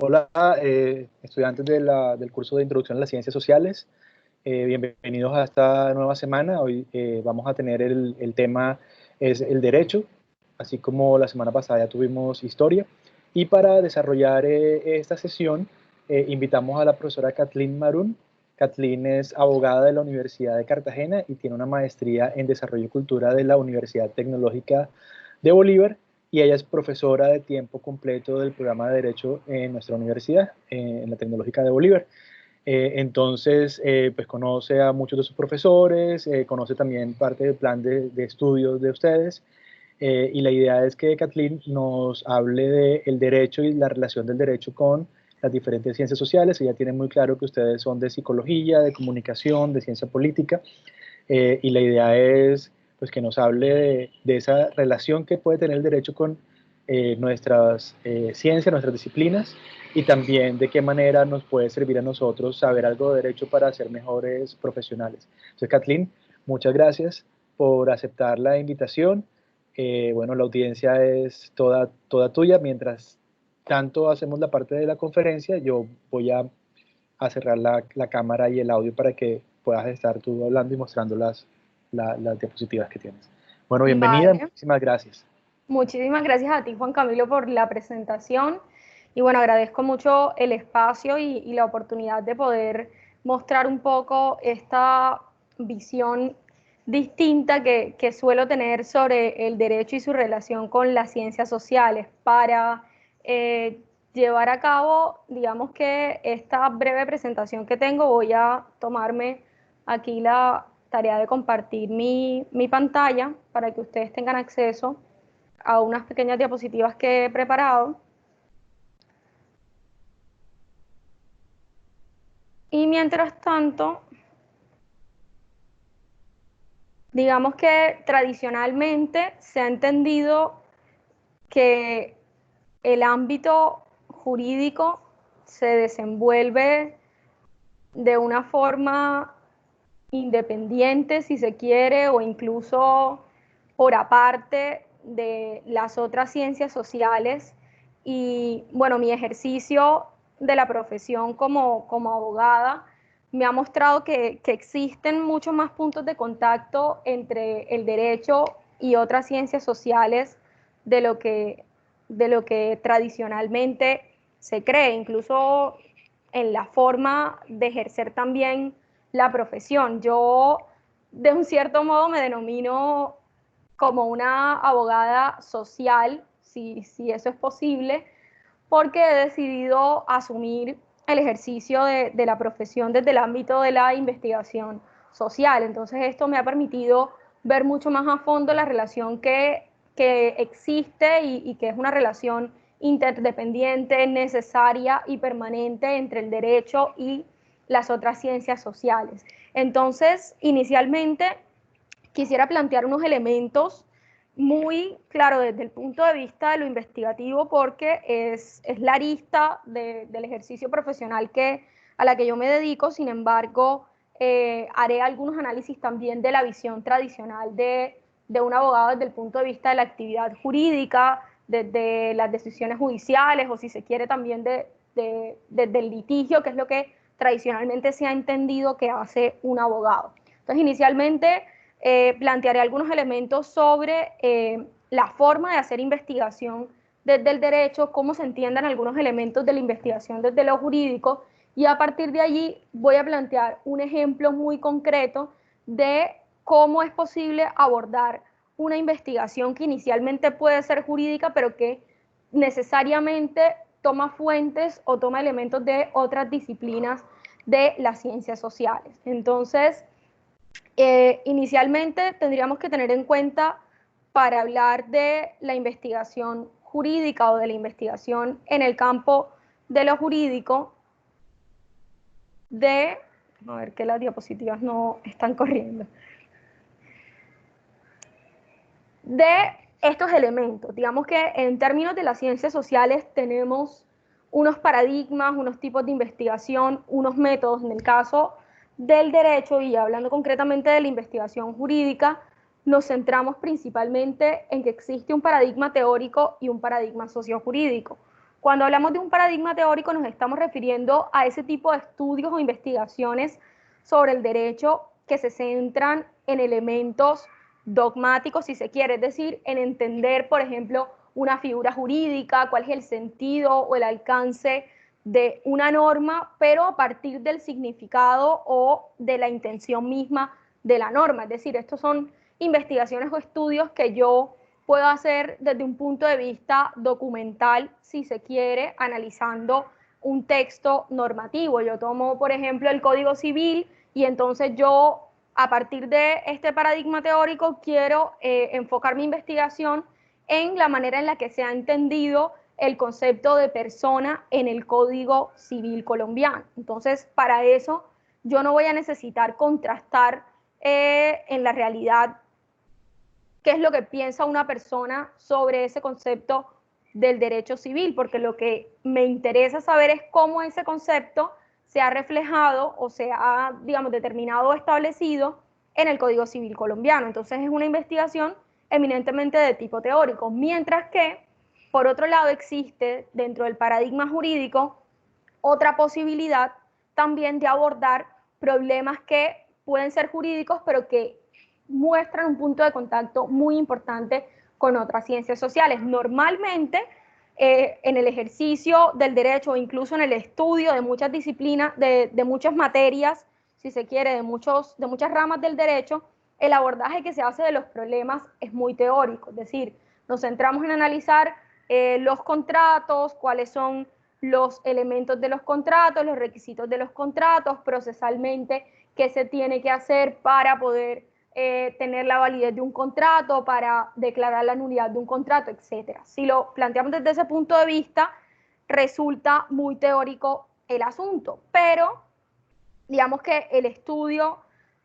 Hola, estudiantes del curso de Introducción a las Ciencias Sociales. Bienvenidos a esta nueva semana. Hoy vamos a tener el tema es el derecho, así como la semana pasada ya tuvimos historia. Y para desarrollar esta sesión, invitamos a la profesora Kathleen Marún. Kathleen es abogada de la Universidad de Cartagena y tiene una maestría en Desarrollo y Cultura de la Universidad Tecnológica de Bolívar, y ella es profesora de tiempo completo del programa de Derecho en nuestra universidad, en la Tecnológica de Bolívar. Entonces, pues conoce a muchos de sus profesores, conoce también parte del plan de estudios de ustedes, y la idea es que Kathleen nos hable del derecho y la relación del derecho con las diferentes ciencias sociales. Ella tiene muy claro que ustedes son de psicología, de comunicación, de ciencia política, y la idea es pues, que nos hable de esa relación que puede tener el derecho con nuestras ciencias, nuestras disciplinas, y también de qué manera nos puede servir a nosotros saber algo de derecho para ser mejores profesionales. Entonces, Kathleen, muchas gracias por aceptar la invitación. Bueno, la audiencia es toda tuya. Mientras tanto hacemos la parte de la conferencia, yo voy a cerrar la cámara y el audio para que puedas estar tú hablando y mostrando las diapositivas que tienes. Bueno, bienvenida, Vale, muchísimas gracias. muchísimas gracias a ti, Juan Camilo, por la presentación. Y bueno, agradezco mucho el espacio y la oportunidad de poder mostrar un poco esta visión distinta que suelo tener sobre el derecho y su relación con las ciencias sociales para eh, llevar a cabo, digamos que esta breve presentación que tengo. Voy a tomarme aquí la tarea de compartir mi pantalla para que ustedes tengan acceso a unas pequeñas diapositivas que he preparado. Y mientras tanto, digamos que tradicionalmente se ha entendido que el ámbito jurídico se desenvuelve de una forma independiente, si se quiere, o incluso por aparte de las otras ciencias sociales. Y bueno, mi ejercicio de la profesión como abogada me ha mostrado que existen muchos más puntos de contacto entre el derecho y otras ciencias sociales de lo de lo que tradicionalmente se cree, incluso en la forma de ejercer también la profesión. Yo, de un cierto modo, me denomino como una abogada social, si eso es posible, porque he decidido asumir el ejercicio de la profesión desde el ámbito de la investigación social. Entonces esto me ha permitido ver mucho más a fondo la relación que existe y que es una relación interdependiente, necesaria y permanente entre el derecho y las otras ciencias sociales. Entonces, inicialmente quisiera plantear unos elementos muy claro desde el punto de vista de lo investigativo, porque es la arista del ejercicio profesional a la que yo me dedico. Sin embargo, haré algunos análisis también de la visión tradicional de un abogado desde el punto de vista de la actividad jurídica, desde las decisiones judiciales, o si se quiere también desde el litigio, que es lo que tradicionalmente se ha entendido que hace un abogado. Entonces, inicialmente plantearé algunos elementos sobre la forma de hacer investigación desde el derecho, cómo se entiendan algunos elementos de la investigación desde lo jurídico, y a partir de allí voy a plantear un ejemplo muy concreto de cómo es posible abordar una investigación que inicialmente puede ser jurídica, pero que necesariamente toma fuentes o toma elementos de otras disciplinas de las ciencias sociales. Entonces, inicialmente tendríamos que tener en cuenta, para hablar de la investigación jurídica o de la investigación en el campo de lo jurídico, a ver que las diapositivas no están corriendo, de estos elementos. Digamos que en términos de las ciencias sociales tenemos unos paradigmas, unos tipos de investigación, unos métodos. En el caso del derecho, y hablando concretamente de la investigación jurídica, nos centramos principalmente en que existe un paradigma teórico y un paradigma sociojurídico. Cuando hablamos de un paradigma teórico nos estamos refiriendo a ese tipo de estudios o investigaciones sobre el derecho que se centran en elementos dogmáticos, si se quiere, es decir, en entender, por ejemplo, una figura jurídica, cuál es el sentido o el alcance de una norma, pero a partir del significado o de la intención misma de la norma. Es decir, estos son investigaciones o estudios que yo puedo hacer desde un punto de vista documental, si se quiere, analizando un texto normativo. Yo tomo, por ejemplo, el Código Civil y entonces yo, a partir de este paradigma teórico, quiero enfocar mi investigación en la manera en la que se ha entendido el concepto de persona en el Código Civil colombiano. Entonces, para eso, yo no voy a necesitar contrastar en la realidad qué es lo que piensa una persona sobre ese concepto del derecho civil, porque lo que me interesa saber es cómo ese concepto se ha reflejado o se ha, digamos, determinado o establecido en el Código Civil colombiano. Entonces es una investigación eminentemente de tipo teórico, mientras que, por otro lado, existe dentro del paradigma jurídico otra posibilidad también de abordar problemas que pueden ser jurídicos, pero que muestran un punto de contacto muy importante con otras ciencias sociales. Normalmente, en el ejercicio del derecho o incluso en el estudio de muchas disciplinas, de muchas materias, si se quiere, de muchas ramas del derecho, el abordaje que se hace de los problemas es muy teórico, es decir, nos centramos en analizar los contratos, cuáles son los elementos de los contratos, los requisitos de los contratos, procesalmente, qué se tiene que hacer para poder tener la validez de un contrato, para declarar la nulidad de un contrato, etc. Si lo planteamos desde ese punto de vista, resulta muy teórico el asunto, pero digamos que el estudio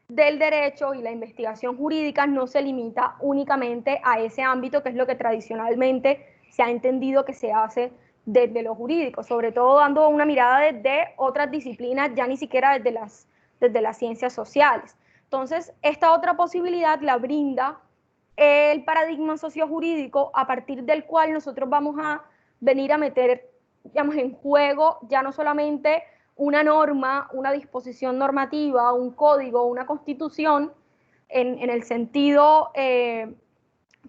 del derecho y la investigación jurídica no se limita únicamente a ese ámbito, que es lo que tradicionalmente se ha entendido que se hace desde lo jurídico, sobre todo dando una mirada desde otras disciplinas, ya ni siquiera desde las ciencias sociales. Entonces, esta otra posibilidad la brinda el paradigma sociojurídico, a partir del cual nosotros vamos a venir a meter, digamos, en juego ya no solamente una norma, una disposición normativa, un código, una constitución, en el sentido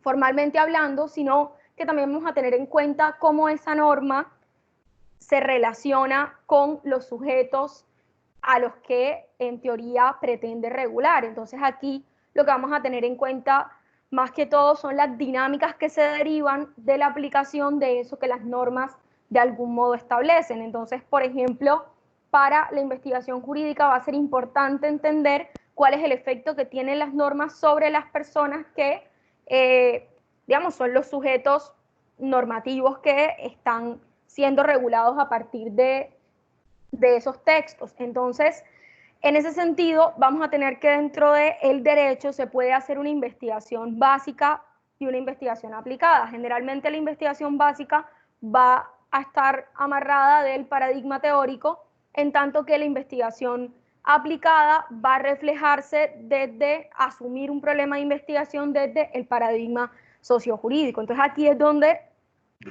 formalmente hablando, sino que también vamos a tener en cuenta cómo esa norma se relaciona con los sujetos a los que en teoría pretende regular. Entonces aquí lo que vamos a tener en cuenta más que todo son las dinámicas que se derivan de la aplicación de eso que las normas de algún modo establecen. Entonces, por ejemplo, para la investigación jurídica va a ser importante entender cuál es el efecto que tienen las normas sobre las personas que, digamos, son los sujetos normativos que están siendo regulados a partir de esos textos. Entonces, en ese sentido, vamos a tener que dentro del derecho se puede hacer una investigación básica y una investigación aplicada. Generalmente la investigación básica va a estar amarrada del paradigma teórico, en tanto que la investigación aplicada va a reflejarse desde asumir un problema de investigación desde el paradigma sociojurídico. Entonces aquí es donde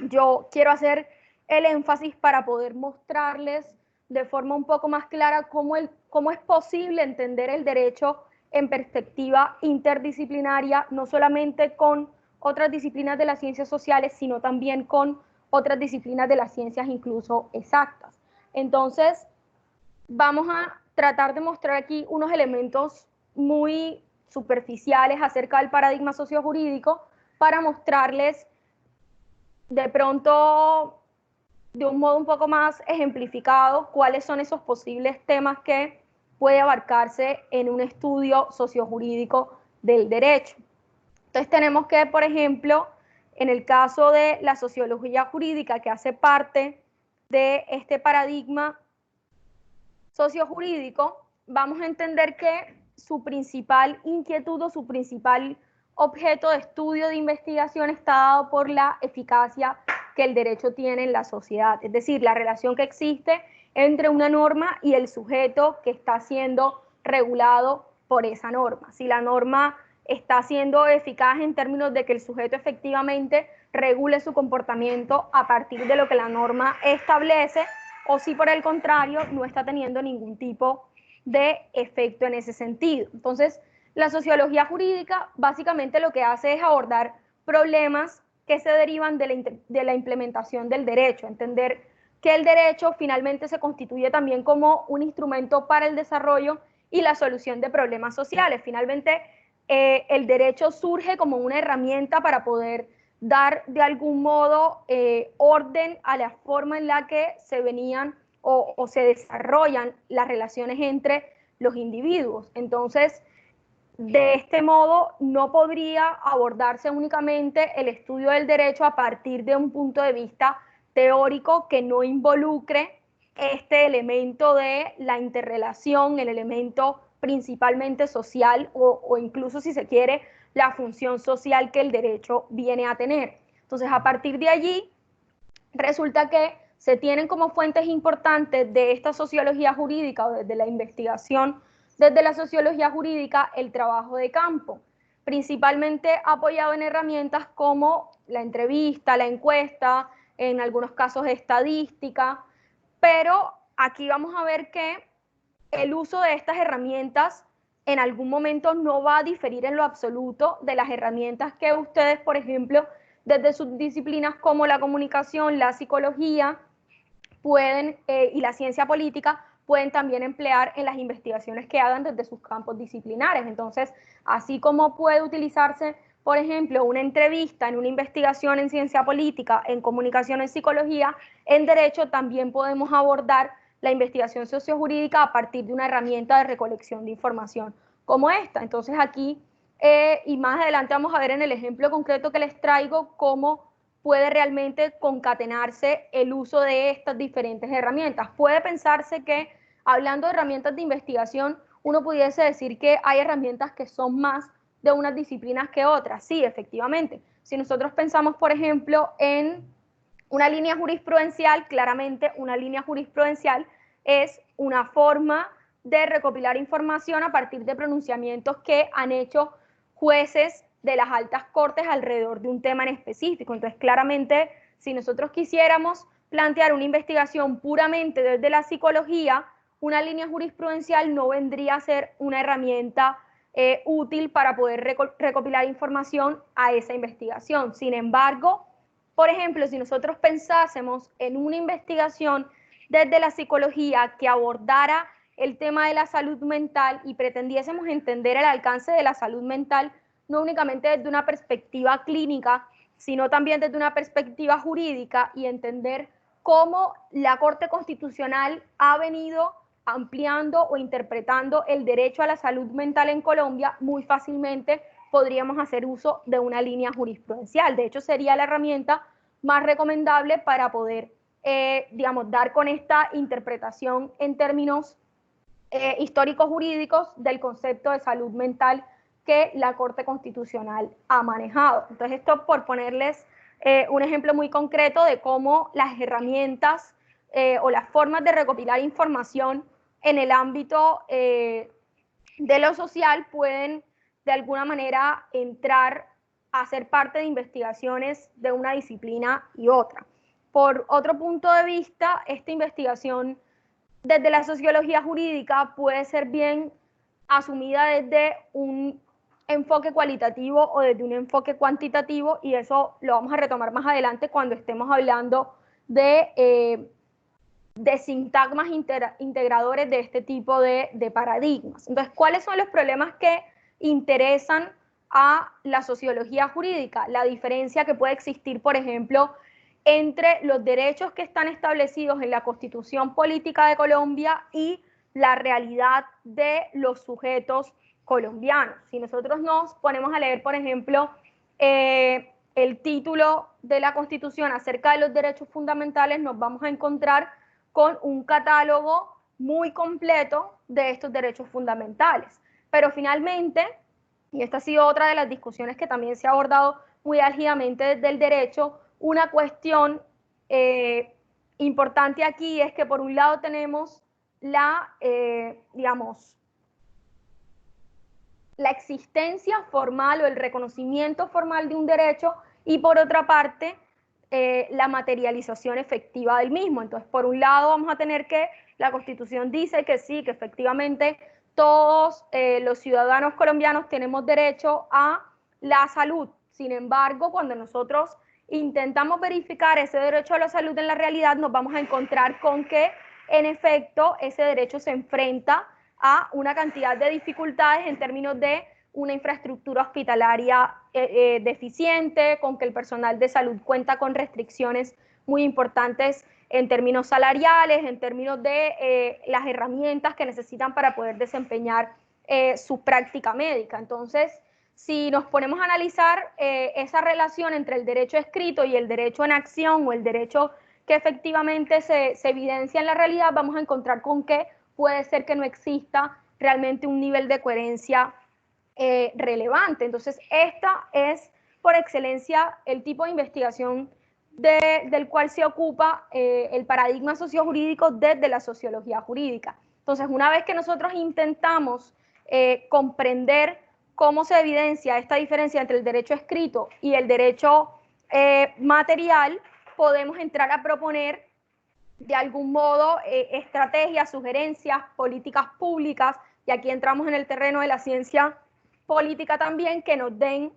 yo quiero hacer el énfasis para poder mostrarles de forma un poco más clara cómo es posible entender el derecho en perspectiva interdisciplinaria, no solamente con otras disciplinas de las ciencias sociales, sino también con otras disciplinas de las ciencias incluso exactas. Entonces, vamos a tratar de mostrar aquí unos elementos muy superficiales acerca del paradigma sociojurídico para mostrarles de pronto de un modo un poco más ejemplificado cuáles son esos posibles temas que puede abarcarse en un estudio sociojurídico del derecho. Entonces tenemos que, por ejemplo, en el caso de la sociología jurídica, que hace parte de este paradigma sociojurídico, vamos a entender que su principal inquietud o su principal objeto de estudio de investigación está dado por la eficacia que el derecho tiene en la sociedad, es decir, la relación que existe entre una norma y el sujeto que está siendo regulado por esa norma. Si la norma está siendo eficaz en términos de que el sujeto efectivamente regule su comportamiento a partir de lo que la norma establece, o si por el contrario no está teniendo ningún tipo de efecto en ese sentido. Entonces, la sociología jurídica básicamente lo que hace es abordar problemas que se derivan de la implementación del derecho, entender que el derecho finalmente se constituye también como un instrumento para el desarrollo y la solución de problemas sociales. Finalmente, el derecho surge como una herramienta para poder dar de algún modo orden a la forma en la que se venían o se desarrollan las relaciones entre los individuos. Entonces, de este modo, no podría abordarse únicamente el estudio del derecho a partir de un punto de vista teórico que no involucre este elemento de la interrelación, el elemento principalmente social o incluso, si se quiere, la función social que el derecho viene a tener. Entonces, a partir de allí, resulta que se tienen como fuentes importantes de esta sociología jurídica o desde la investigación desde la sociología jurídica el trabajo de campo, principalmente apoyado en herramientas como la entrevista, la encuesta, en algunos casos estadística, pero aquí vamos a ver que el uso de estas herramientas en algún momento no va a diferir en lo absoluto de las herramientas que ustedes, por ejemplo, desde sus disciplinas como la comunicación, la psicología pueden, y la ciencia política pueden también emplear en las investigaciones que hagan desde sus campos disciplinares. Entonces, así como puede utilizarse, por ejemplo, una entrevista en una investigación en ciencia política, en comunicación, en psicología, en derecho también podemos abordar la investigación sociojurídica a partir de una herramienta de recolección de información como esta. Entonces aquí, y más adelante vamos a ver en el ejemplo concreto que les traigo, cómo puede realmente concatenarse el uso de estas diferentes herramientas. Puede pensarse que, hablando de herramientas de investigación, uno pudiese decir que hay herramientas que son más de unas disciplinas que otras. Sí, efectivamente. Si nosotros pensamos, por ejemplo, en una línea jurisprudencial, claramente una línea jurisprudencial es una forma de recopilar información a partir de pronunciamientos que han hecho jueces de las altas cortes alrededor de un tema en específico. Entonces, claramente, si nosotros quisiéramos plantear una investigación puramente desde la psicología, una línea jurisprudencial no vendría a ser una herramienta útil para poder recopilar información a esa investigación. Sin embargo, por ejemplo, si nosotros pensásemos en una investigación desde la psicología que abordara el tema de la salud mental y pretendiésemos entender el alcance de la salud mental, no únicamente desde una perspectiva clínica, sino también desde una perspectiva jurídica y entender cómo la Corte Constitucional ha venido ampliando o interpretando el derecho a la salud mental en Colombia, muy fácilmente podríamos hacer uso de una línea jurisprudencial. De hecho, sería la herramienta más recomendable para poder, digamos, dar con esta interpretación en términos históricos jurídicos del concepto de salud mental que la Corte Constitucional ha manejado. Entonces, esto por ponerles un ejemplo muy concreto de cómo las herramientas o las formas de recopilar información en el ámbito de lo social pueden de alguna manera entrar a ser parte de investigaciones de una disciplina y otra. Por otro punto de vista, esta investigación desde la sociología jurídica puede ser bien asumida desde un enfoque cualitativo o desde un enfoque cuantitativo, y eso lo vamos a retomar más adelante cuando estemos hablando de sintagmas integradores de este tipo de paradigmas. Entonces, ¿cuáles son los problemas que interesan a la sociología jurídica? La diferencia que puede existir, por ejemplo, entre los derechos que están establecidos en la Constitución Política de Colombia y la realidad de los sujetos colombianos. Si nosotros nos ponemos a leer, por ejemplo, el título de la Constitución acerca de los derechos fundamentales, nos vamos a encontrar con un catálogo muy completo de estos derechos fundamentales. Pero finalmente, y esta ha sido otra de las discusiones que también se ha abordado muy álgidamente desde el derecho, una cuestión importante aquí es que por un lado tenemos la, digamos, la existencia formal o el reconocimiento formal de un derecho y por otra parte la materialización efectiva del mismo. Entonces, por un lado vamos a tener que la Constitución dice que sí, que efectivamente todos los ciudadanos colombianos tenemos derecho a la salud. Sin embargo, cuando nosotros intentamos verificar ese derecho a la salud en la realidad, nos vamos a encontrar con que, en efecto, ese derecho se enfrenta a una cantidad de dificultades en términos de una infraestructura hospitalaria deficiente, con que el personal de salud cuenta con restricciones muy importantes en términos salariales, en términos de las herramientas que necesitan para poder desempeñar su práctica médica. Entonces, si nos ponemos a analizar esa relación entre el derecho escrito y el derecho en acción o el derecho que efectivamente se evidencia en la realidad, vamos a encontrar con que puede ser que no exista realmente un nivel de coherencia relevante. Entonces, esta es por excelencia el tipo de investigación del cual se ocupa el paradigma sociojurídico desde la sociología jurídica. Entonces, una vez que nosotros intentamos comprender cómo se evidencia esta diferencia entre el derecho escrito y el derecho material, podemos entrar a proponer de algún modo estrategias, sugerencias, políticas públicas, y aquí entramos en el terreno de la ciencia política también, que nos den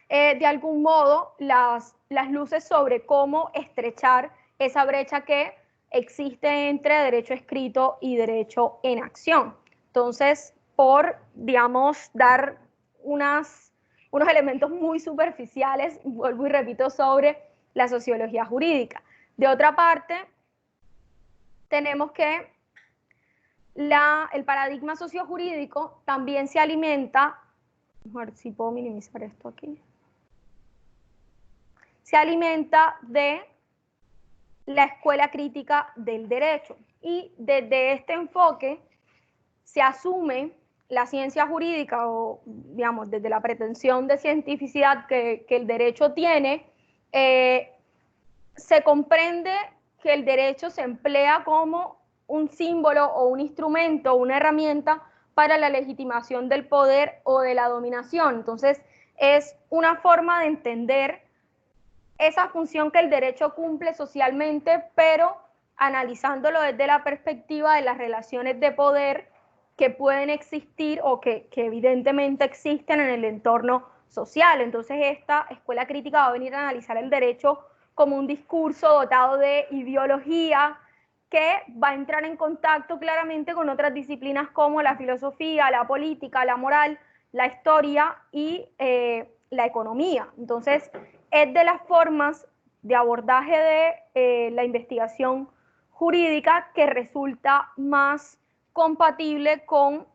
de algún modo las luces sobre cómo estrechar esa brecha que existe entre derecho escrito y derecho en acción. Entonces, por, digamos, dar unos elementos muy superficiales, vuelvo y repito, sobre la sociología jurídica. De otra parte, tenemos que el paradigma sociojurídico también se alimenta, a ver si puedo minimizar esto aquí, se alimenta de la escuela crítica del derecho. Y desde este enfoque se asume la ciencia jurídica o, digamos, desde la pretensión de cientificidad que el derecho tiene, se comprende que el derecho se emplea como un símbolo o un instrumento, una herramienta para la legitimación del poder o de la dominación. Entonces, es una forma de entender esa función que el derecho cumple socialmente, pero analizándolo desde la perspectiva de las relaciones de poder que pueden existir o que evidentemente existen en el entorno social. Entonces, esta escuela crítica va a venir a analizar el derecho como un discurso dotado de ideología que va a entrar en contacto claramente con otras disciplinas como la filosofía, la política, la moral, la historia y la economía. Entonces, es de las formas de abordaje de la investigación jurídica que resulta más compatible con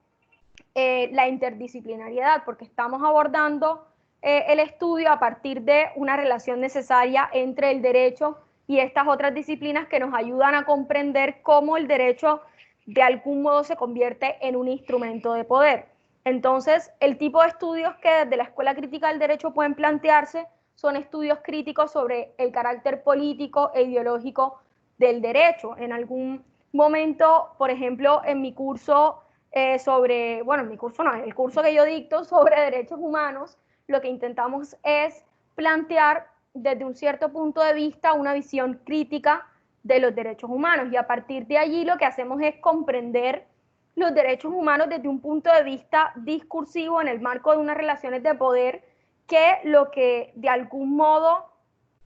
la interdisciplinariedad, porque estamos abordando el estudio a partir de una relación necesaria entre el derecho y estas otras disciplinas que nos ayudan a comprender cómo el derecho de algún modo se convierte en un instrumento de poder. Entonces, el tipo de estudios que desde la Escuela Crítica del Derecho pueden plantearse son estudios críticos sobre el carácter político e ideológico del derecho. En algún momento, por ejemplo, en mi curso el curso que yo dicto sobre derechos humanos, lo que intentamos es plantear desde un cierto punto de vista una visión crítica de los derechos humanos, y a partir de allí lo que hacemos es comprender los derechos humanos desde un punto de vista discursivo en el marco de unas relaciones de poder que lo que de algún modo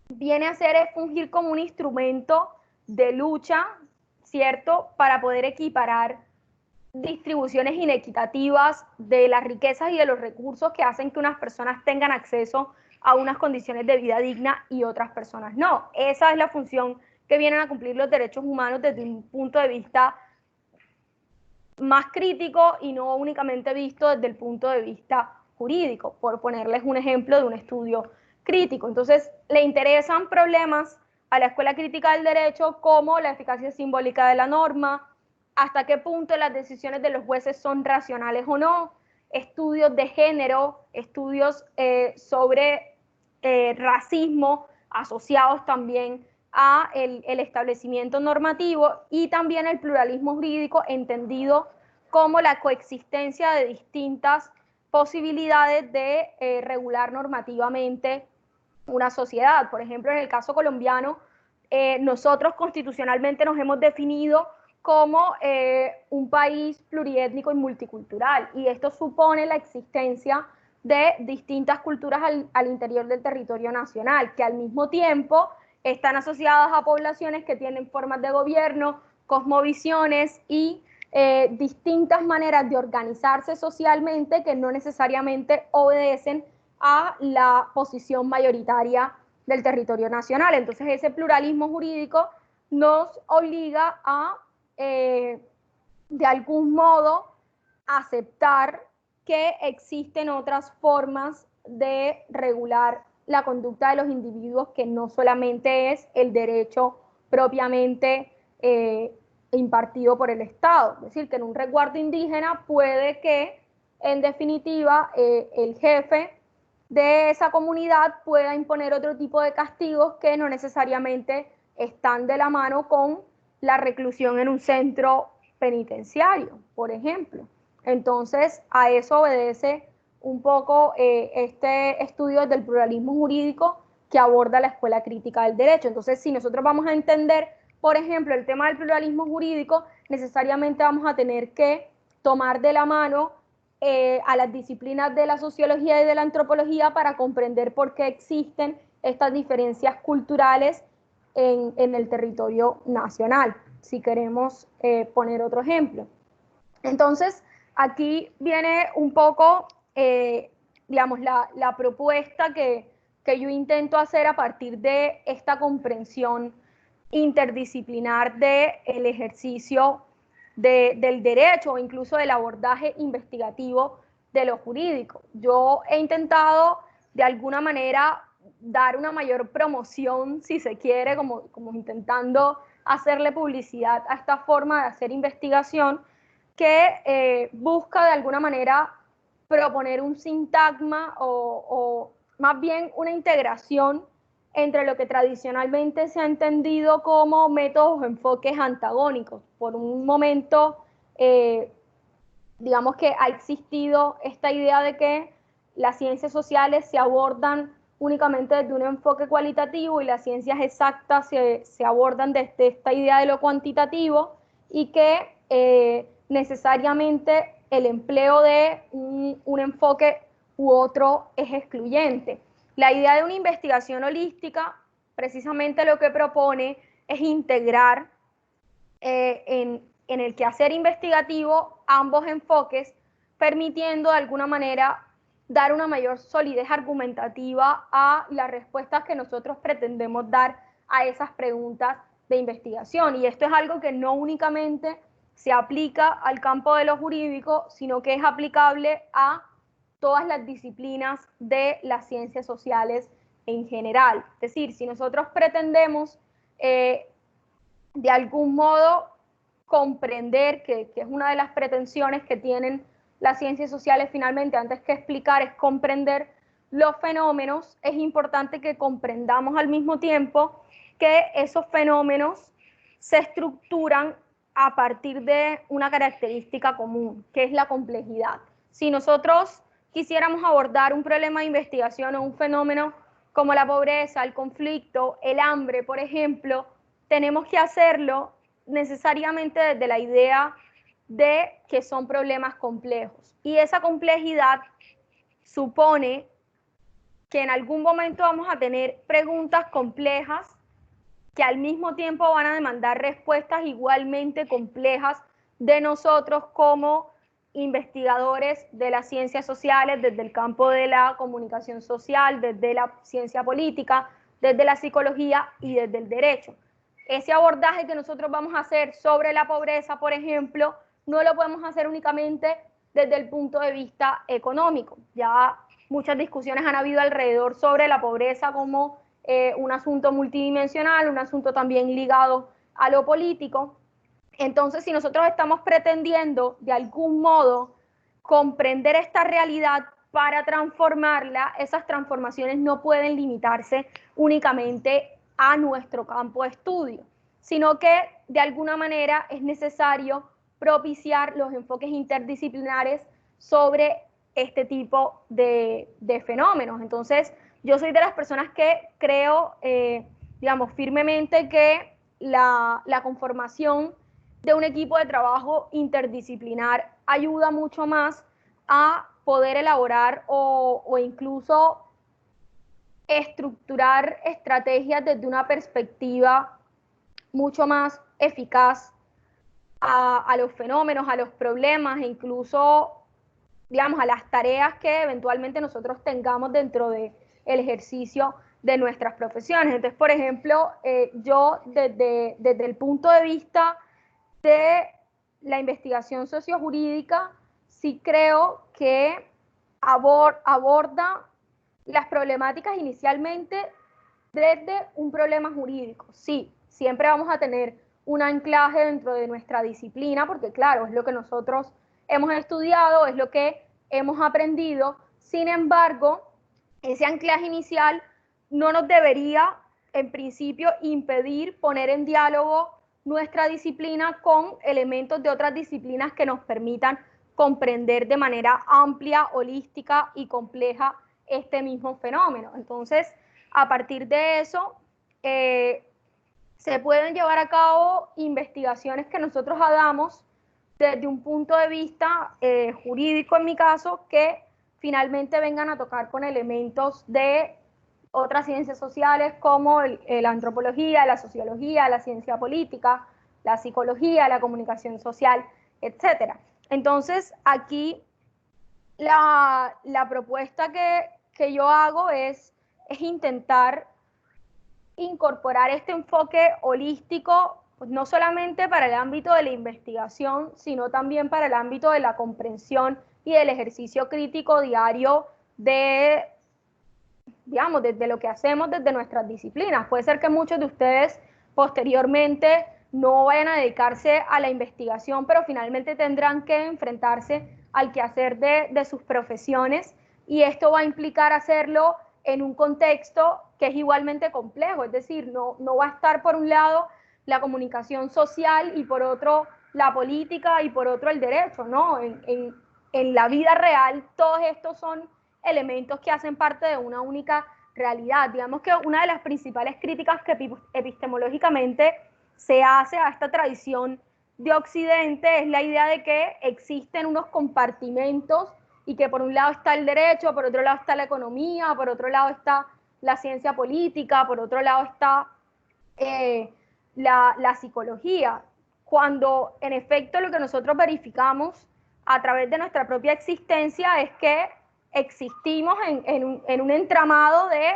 viene a hacer es fungir como un instrumento de lucha, ¿cierto?, para poder equiparar distribuciones inequitativas de las riquezas y de los recursos que hacen que unas personas tengan acceso a unas condiciones de vida digna y otras personas no. Esa es la función que vienen a cumplir los derechos humanos desde un punto de vista más crítico y no únicamente visto desde el punto de vista jurídico, por ponerles un ejemplo de un estudio crítico. Entonces, le interesan problemas a la Escuela Crítica del Derecho como la eficacia simbólica de la norma, hasta qué punto las decisiones de los jueces son racionales o no, estudios de género, estudios sobre racismo asociados también a el establecimiento normativo, y también el pluralismo jurídico entendido como la coexistencia de distintas posibilidades de regular normativamente una sociedad. Por ejemplo, en el caso colombiano, nosotros constitucionalmente nos hemos definido como un país pluriétnico y multicultural, y esto supone la existencia de distintas culturas al interior del territorio nacional, que al mismo tiempo están asociadas a poblaciones que tienen formas de gobierno, cosmovisiones y distintas maneras de organizarse socialmente que no necesariamente obedecen a la posición mayoritaria del territorio nacional. Entonces ese pluralismo jurídico nos obliga a, de algún modo, aceptar que existen otras formas de regular la conducta de los individuos, que no solamente es el derecho propiamente impartido por el Estado. Es decir, que en un resguardo indígena puede que, en definitiva, el jefe de esa comunidad pueda imponer otro tipo de castigos que no necesariamente están de la mano con la reclusión en un centro penitenciario, por ejemplo. Entonces, a eso obedece un poco este estudio del pluralismo jurídico que aborda la escuela crítica del derecho. Entonces, si nosotros vamos a entender, por ejemplo, el tema del pluralismo jurídico, necesariamente vamos a tener que tomar de la mano a las disciplinas de la sociología y de la antropología para comprender por qué existen estas diferencias culturales en el territorio nacional, si queremos poner otro ejemplo. Entonces, aquí viene un poco, digamos, la propuesta que yo intento hacer a partir de esta comprensión interdisciplinar del ejercicio del derecho o incluso del abordaje investigativo de lo jurídico. Yo he intentado de alguna manera dar una mayor promoción, si se quiere, como intentando hacerle publicidad a esta forma de hacer investigación que busca de alguna manera proponer un sintagma o más bien una integración entre lo que tradicionalmente se ha entendido como métodos o enfoques antagónicos. Por un momento, digamos que ha existido esta idea de que las ciencias sociales se abordan únicamente desde un enfoque cualitativo y las ciencias exactas se abordan desde esta idea de lo cuantitativo, y que necesariamente el empleo de un enfoque u otro es excluyente. La idea de una investigación holística precisamente lo que propone es integrar en el quehacer investigativo ambos enfoques, permitiendo de alguna manera dar una mayor solidez argumentativa a las respuestas que nosotros pretendemos dar a esas preguntas de investigación. Y esto es algo que no únicamente se aplica al campo de lo jurídico, sino que es aplicable a todas las disciplinas de las ciencias sociales en general. Es decir, si nosotros pretendemos de algún modo comprender, que es una de las pretensiones que tienen las ciencias sociales finalmente, antes que explicar, es comprender los fenómenos, es importante que comprendamos al mismo tiempo que esos fenómenos se estructuran a partir de una característica común, que es la complejidad. Si nosotros quisiéramos abordar un problema de investigación o un fenómeno como la pobreza, el conflicto, el hambre, por ejemplo, tenemos que hacerlo necesariamente desde la idea de que son problemas complejos. Y esa complejidad supone que en algún momento vamos a tener preguntas complejas que al mismo tiempo van a demandar respuestas igualmente complejas de nosotros como investigadores de las ciencias sociales, desde el campo de la comunicación social, desde la ciencia política, desde la psicología y desde el derecho. Ese abordaje que nosotros vamos a hacer sobre la pobreza, por ejemplo, no lo podemos hacer únicamente desde el punto de vista económico. Ya muchas discusiones han habido alrededor sobre la pobreza como un asunto multidimensional, un asunto también ligado a lo político. Entonces, si nosotros estamos pretendiendo de algún modo comprender esta realidad para transformarla, esas transformaciones no pueden limitarse únicamente a nuestro campo de estudio, sino que de alguna manera es necesario propiciar los enfoques interdisciplinares sobre este tipo de fenómenos. Entonces, yo soy de las personas que creo, digamos, firmemente que la conformación de un equipo de trabajo interdisciplinar ayuda mucho más a poder elaborar o incluso estructurar estrategias desde una perspectiva mucho más eficaz a los fenómenos, a los problemas e incluso, digamos, a las tareas que eventualmente nosotros tengamos dentro del ejercicio de nuestras profesiones. Entonces, por ejemplo, yo desde el punto de vista de la investigación sociojurídica, sí creo que aborda las problemáticas inicialmente desde un problema jurídico. Sí, siempre vamos a tener un anclaje dentro de nuestra disciplina, porque claro, es lo que nosotros hemos estudiado, es lo que hemos aprendido. Sin embargo, ese anclaje inicial no nos debería, en principio, impedir poner en diálogo nuestra disciplina con elementos de otras disciplinas que nos permitan comprender de manera amplia, holística y compleja este mismo fenómeno. Entonces, a partir de eso, se pueden llevar a cabo investigaciones que nosotros hagamos desde un punto de vista jurídico, en mi caso, que finalmente vengan a tocar con elementos de otras ciencias sociales como la antropología, la sociología, la ciencia política, la psicología, la comunicación social, etc. Entonces, aquí la propuesta que yo hago es intentar incorporar este enfoque holístico, pues no solamente para el ámbito de la investigación, sino también para el ámbito de la comprensión y del ejercicio crítico diario de, digamos, desde lo que hacemos desde nuestras disciplinas. Puede ser que muchos de ustedes posteriormente no vayan a dedicarse a la investigación, pero finalmente tendrán que enfrentarse al quehacer de sus profesiones, y esto va a implicar hacerlo en un contexto que es igualmente complejo, es decir, no va a estar por un lado la comunicación social y por otro la política y por otro el derecho, ¿no? En la vida real todos estos son elementos que hacen parte de una única realidad. Digamos que una de las principales críticas que epistemológicamente se hace a esta tradición de Occidente es la idea de que existen unos compartimentos y que por un lado está el derecho, por otro lado está la economía, por otro lado está la ciencia política, por otro lado está la psicología, cuando en efecto lo que nosotros verificamos a través de nuestra propia existencia es que existimos en un entramado de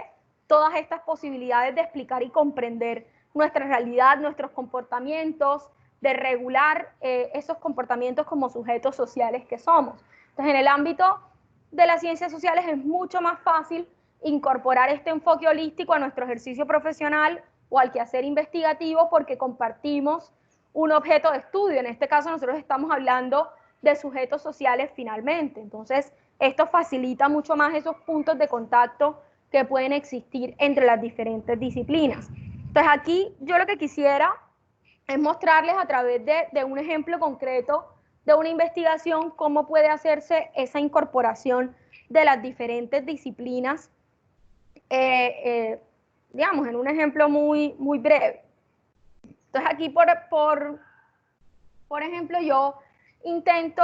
todas estas posibilidades de explicar y comprender nuestra realidad, nuestros comportamientos, de regular esos comportamientos como sujetos sociales que somos. Entonces, en el ámbito de las ciencias sociales es mucho más fácil incorporar este enfoque holístico a nuestro ejercicio profesional o al quehacer investigativo porque compartimos un objeto de estudio. En este caso nosotros estamos hablando de sujetos sociales finalmente. Entonces, esto facilita mucho más esos puntos de contacto que pueden existir entre las diferentes disciplinas. Entonces, aquí yo lo que quisiera es mostrarles a través de un ejemplo concreto de una investigación cómo puede hacerse esa incorporación de las diferentes disciplinas, digamos, en un ejemplo muy breve. Entonces aquí, por ejemplo, yo intento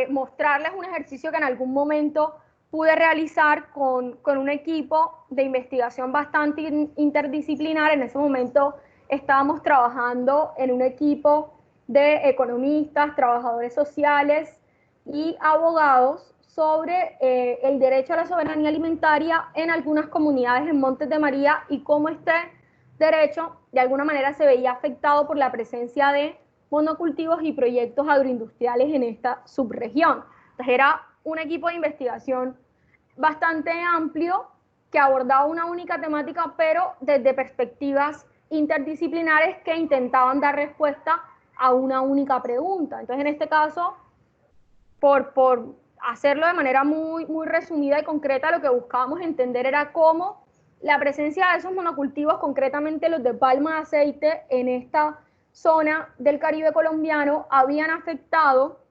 mostrarles un ejercicio que en algún momento pude realizar con un equipo de investigación bastante interdisciplinar. En ese momento estábamos trabajando en un equipo de economistas, trabajadores sociales y abogados sobre el derecho a la soberanía alimentaria en algunas comunidades en Montes de María y cómo este derecho de alguna manera se veía afectado por la presencia de monocultivos y proyectos agroindustriales en esta subregión. Entonces era un equipo de investigación bastante amplio que abordaba una única temática, pero desde perspectivas interdisciplinares que intentaban dar respuesta a una única pregunta. Entonces, en este caso, por hacerlo de manera muy resumida y concreta, lo que buscábamos entender era cómo la presencia de esos monocultivos, concretamente los de palma de aceite, en esta zona del Caribe colombiano, habían afectado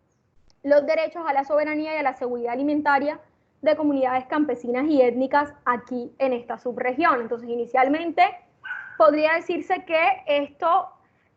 los derechos a la soberanía y a la seguridad alimentaria de comunidades campesinas y étnicas aquí en esta subregión. Entonces, inicialmente podría decirse que esto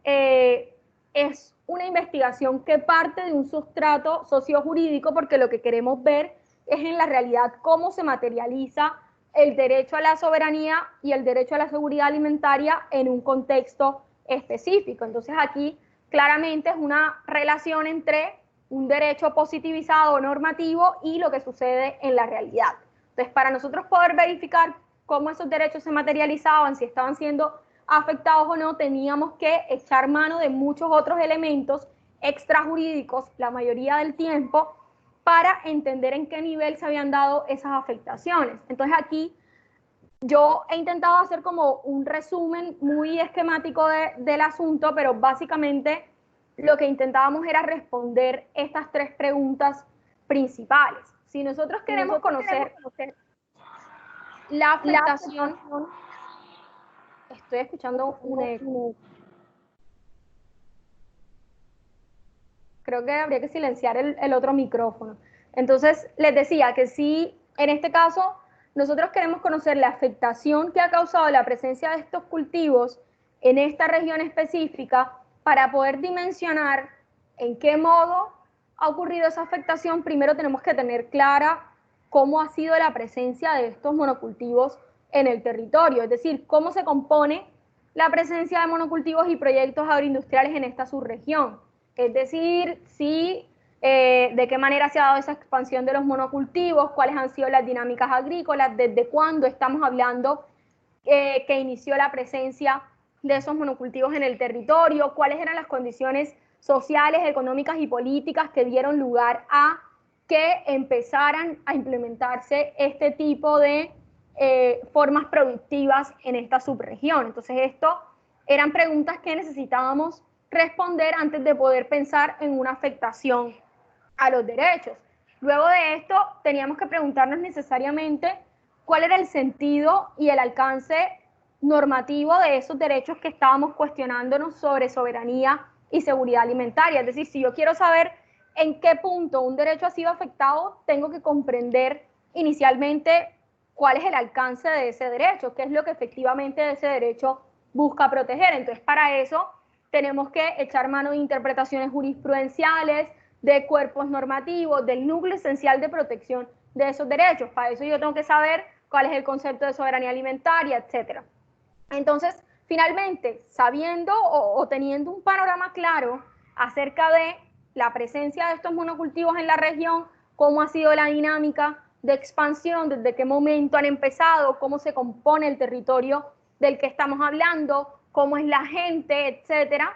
es una investigación que parte de un sustrato sociojurídico, porque lo que queremos ver es en la realidad cómo se materializa el derecho a la soberanía y el derecho a la seguridad alimentaria en un contexto específico. Entonces aquí claramente es una relación entre un derecho positivizado normativo y lo que sucede en la realidad. Entonces, para nosotros poder verificar cómo esos derechos se materializaban, si estaban siendo afectados o no, teníamos que echar mano de muchos otros elementos extrajurídicos la mayoría del tiempo para entender en qué nivel se habían dado esas afectaciones. Entonces aquí yo he intentado hacer como un resumen muy esquemático del asunto, pero básicamente lo que intentábamos era responder estas tres preguntas principales. Si nosotros queremos conocer la afectación, estoy escuchando un eco. Creo que habría que silenciar el otro micrófono. Entonces, les decía que si en este caso nosotros queremos conocer la afectación que ha causado la presencia de estos cultivos en esta región específica para poder dimensionar en qué modo ha ocurrido esa afectación, primero tenemos que tener clara cómo ha sido la presencia de estos monocultivos en el territorio, es decir, cómo se compone la presencia de monocultivos y proyectos agroindustriales en esta subregión. Es decir, si, de qué manera se ha dado esa expansión de los monocultivos, cuáles han sido las dinámicas agrícolas, desde cuándo estamos hablando que inició la presencia de esos monocultivos en el territorio, cuáles eran las condiciones sociales, económicas y políticas que dieron lugar a que empezaran a implementarse este tipo de formas productivas en esta subregión. Entonces, esto eran preguntas que necesitábamos responder antes de poder pensar en una afectación a los derechos. Luego de esto, teníamos que preguntarnos necesariamente cuál era el sentido y el alcance normativo de esos derechos que estábamos cuestionándonos sobre soberanía y seguridad alimentaria. Es decir, si yo quiero saber en qué punto un derecho ha sido afectado, tengo que comprender inicialmente cuál es el alcance de ese derecho, qué es lo que efectivamente ese derecho busca proteger. Entonces, para eso tenemos que echar mano de interpretaciones jurisprudenciales, de cuerpos normativos, del núcleo esencial de protección de esos derechos. Para eso yo tengo que saber cuál es el concepto de soberanía alimentaria, etc. Entonces, finalmente, sabiendo o teniendo un panorama claro acerca de la presencia de estos monocultivos en la región, cómo ha sido la dinámica de expansión, desde qué momento han empezado, cómo se compone el territorio del que estamos hablando, cómo es la gente, etcétera,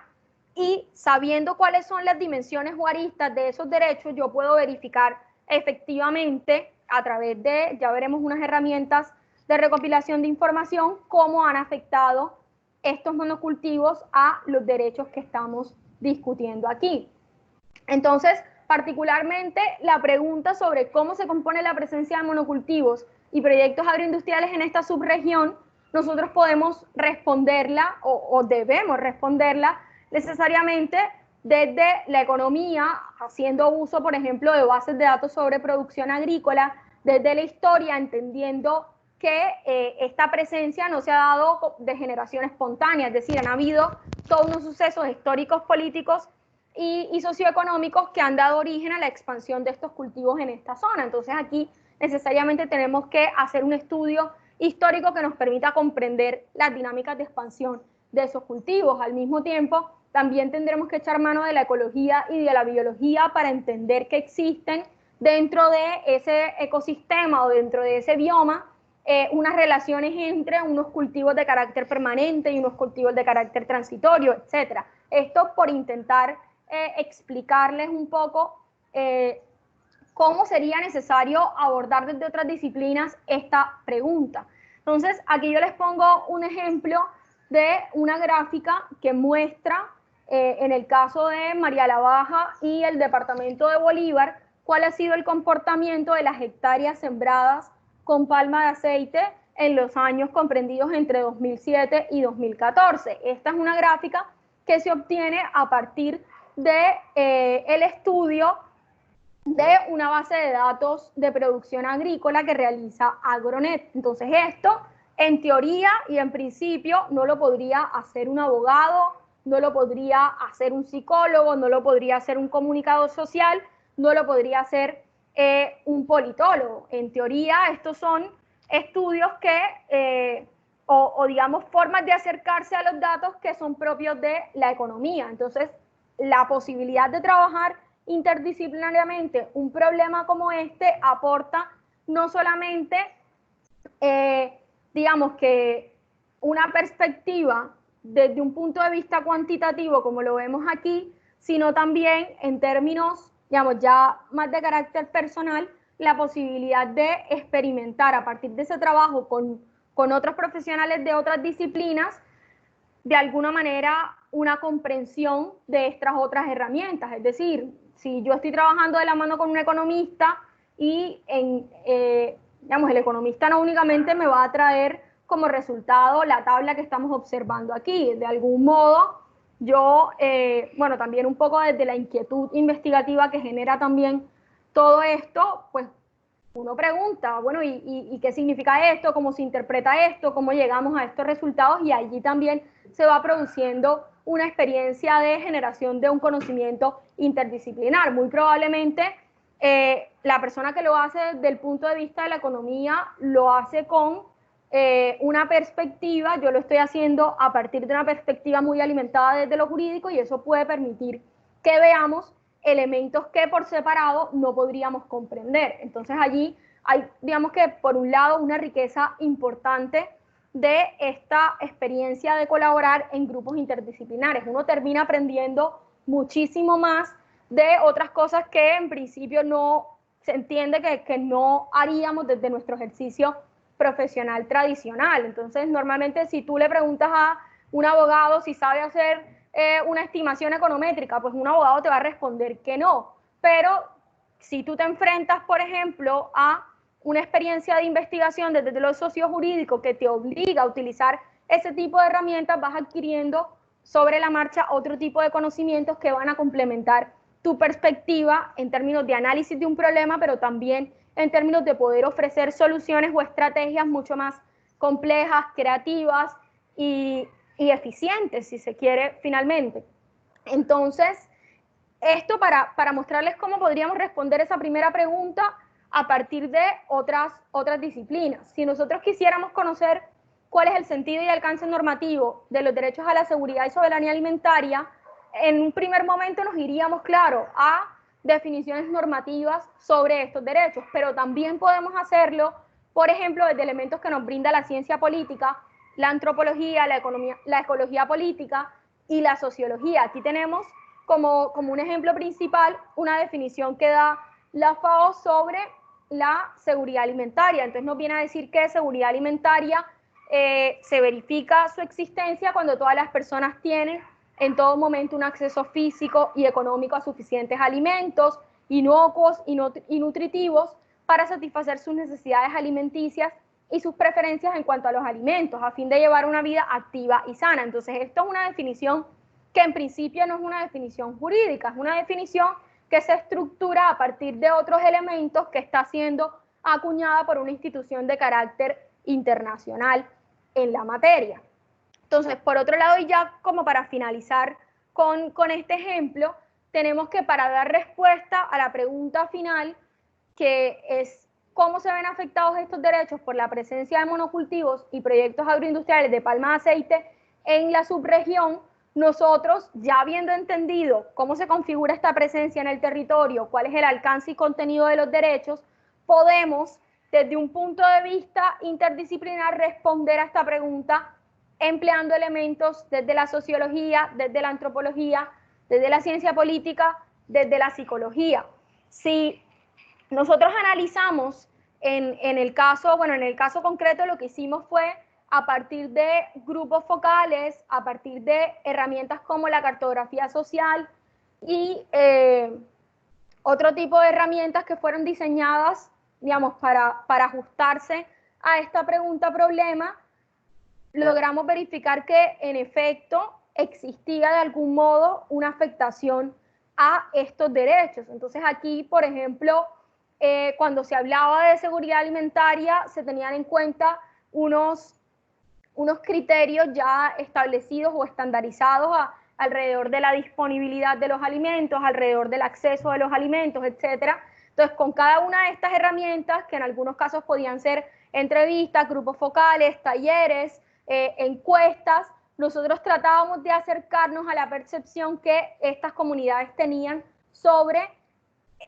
y sabiendo cuáles son las dimensiones o aristas de esos derechos, yo puedo verificar efectivamente a través de, ya veremos unas herramientas de recopilación de información, cómo han afectado estos monocultivos a los derechos que estamos discutiendo aquí. Entonces, particularmente la pregunta sobre cómo se compone la presencia de monocultivos y proyectos agroindustriales en esta subregión, nosotros podemos responderla o debemos responderla necesariamente desde la economía, haciendo uso, por ejemplo, de bases de datos sobre producción agrícola, desde la historia, entendiendo que esta presencia no se ha dado de generación espontánea, es decir, han habido todos unos sucesos históricos, políticos y socioeconómicos que han dado origen a la expansión de estos cultivos en esta zona. Entonces aquí necesariamente tenemos que hacer un estudio histórico que nos permita comprender las dinámicas de expansión de esos cultivos. Al mismo tiempo, también tendremos que echar mano de la ecología y de la biología para entender que existen dentro de ese ecosistema o dentro de ese bioma unas relaciones entre unos cultivos de carácter permanente y unos cultivos de carácter transitorio, etc. Esto por intentar explicarles un poco cómo sería necesario abordar desde otras disciplinas esta pregunta. Entonces, aquí yo les pongo un ejemplo de una gráfica que muestra, en el caso de María la Baja y el departamento de Bolívar, cuál ha sido el comportamiento de las hectáreas sembradas con palma de aceite en los años comprendidos entre 2007 y 2014. Esta es una gráfica que se obtiene a partir de el estudio de una base de datos de producción agrícola que realiza Agronet. Entonces esto, en teoría y en principio, no lo podría hacer un abogado, no lo podría hacer un psicólogo, no lo podría hacer un comunicador social, no lo podría hacer un politólogo. En teoría, estos son estudios que, o digamos, formas de acercarse a los datos que son propios de la economía. Entonces, la posibilidad de trabajar interdisciplinariamente un problema como este aporta no solamente, digamos que una perspectiva desde un punto de vista cuantitativo, como lo vemos aquí, sino también en términos, digamos, ya más de carácter personal, la posibilidad de experimentar a partir de ese trabajo con otros profesionales de otras disciplinas, de alguna manera una comprensión de estas otras herramientas. Es decir, si yo estoy trabajando de la mano con un economista y digamos, el economista no únicamente me va a traer como resultado la tabla que estamos observando aquí, de algún modo yo, bueno, también un poco desde la inquietud investigativa que genera también todo esto, pues uno pregunta, bueno, ¿y qué significa esto? ¿Cómo se interpreta esto? ¿Cómo llegamos a estos resultados? Y allí también se va produciendo una experiencia de generación de un conocimiento interdisciplinar. Muy probablemente la persona que lo hace desde el punto de vista de la economía lo hace con una perspectiva, yo lo estoy haciendo a partir de una perspectiva muy alimentada desde lo jurídico, y eso puede permitir que veamos elementos que por separado no podríamos comprender. Entonces allí hay, digamos que por un lado, una riqueza importante de esta experiencia de colaborar en grupos interdisciplinares. Uno termina aprendiendo muchísimo más de otras cosas que en principio no se entiende que no haríamos desde nuestro ejercicio profesional tradicional. Entonces, normalmente si tú le preguntas a un abogado si sabe hacer una estimación econométrica, pues un abogado te va a responder que no. Pero si tú te enfrentas, por ejemplo, a una experiencia de investigación desde lo sociojurídico que te obliga a utilizar ese tipo de herramientas, vas adquiriendo sobre la marcha otro tipo de conocimientos que van a complementar tu perspectiva en términos de análisis de un problema, pero también en términos de poder ofrecer soluciones o estrategias mucho más complejas, creativas y eficientes, si se quiere, finalmente. Entonces, esto para mostrarles cómo podríamos responder esa primera pregunta a partir de otras disciplinas. Si nosotros quisiéramos conocer cuál es el sentido y alcance normativo de los derechos a la seguridad y soberanía alimentaria, en un primer momento nos iríamos, claro, a definiciones normativas sobre estos derechos, pero también podemos hacerlo, por ejemplo, desde elementos que nos brinda la ciencia política, la antropología, la ecología política y la sociología. Aquí tenemos como un ejemplo principal una definición que da la FAO sobre la seguridad alimentaria. Entonces nos viene a decir que seguridad alimentaria se verifica su existencia cuando todas las personas tienen en todo momento un acceso físico y económico a suficientes alimentos inocuos y nutritivos para satisfacer sus necesidades alimenticias y sus preferencias en cuanto a los alimentos, a fin de llevar una vida activa y sana. Entonces, esto es una definición que en principio no es una definición jurídica, es una definición que se estructura a partir de otros elementos que está siendo acuñada por una institución de carácter internacional en la materia. Entonces, por otro lado, y ya como para finalizar con este ejemplo, tenemos que para dar respuesta a la pregunta final, que es cómo se ven afectados estos derechos por la presencia de monocultivos y proyectos agroindustriales de palma de aceite en la subregión, nosotros, ya habiendo entendido cómo se configura esta presencia en el territorio, cuál es el alcance y contenido de los derechos, podemos, desde un punto de vista interdisciplinar, responder a esta pregunta empleando elementos desde la sociología, desde la antropología, desde la ciencia política, desde la psicología. Si nosotros analizamos en el caso concreto, lo que hicimos fue a partir de grupos focales, a partir de herramientas como la cartografía social y otro tipo de herramientas que fueron diseñadas, digamos, para ajustarse a esta pregunta-problema, logramos verificar que en efecto existía de algún modo una afectación a estos derechos. Entonces aquí, por ejemplo, cuando se hablaba de seguridad alimentaria, se tenían en cuenta unos criterios ya establecidos o estandarizados alrededor de la disponibilidad de los alimentos, alrededor del acceso de los alimentos, etcétera. Entonces, con cada una de estas herramientas, que en algunos casos podían ser entrevistas, grupos focales, talleres, encuestas, nosotros tratábamos de acercarnos a la percepción que estas comunidades tenían sobre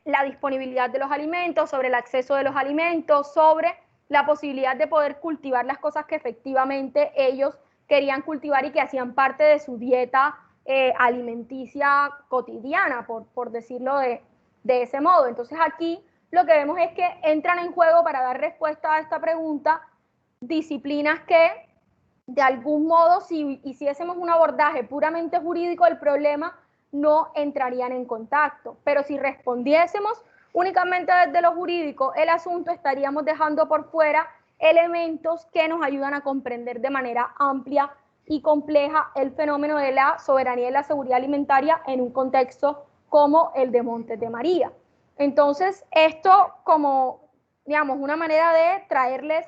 la disponibilidad de los alimentos, sobre el acceso de los alimentos, sobre la posibilidad de poder cultivar las cosas que efectivamente ellos querían cultivar y que hacían parte de su dieta alimenticia cotidiana, por decirlo de ese modo. Entonces aquí lo que vemos es que entran en juego, para dar respuesta a esta pregunta, disciplinas que de algún modo, si hiciésemos un abordaje puramente jurídico del problema, no entrarían en contacto. Pero si respondiésemos únicamente desde lo jurídico el asunto, estaríamos dejando por fuera elementos que nos ayudan a comprender de manera amplia y compleja el fenómeno de la soberanía y la seguridad alimentaria en un contexto como el de Montes de María. Entonces, esto como, digamos, una manera de traerles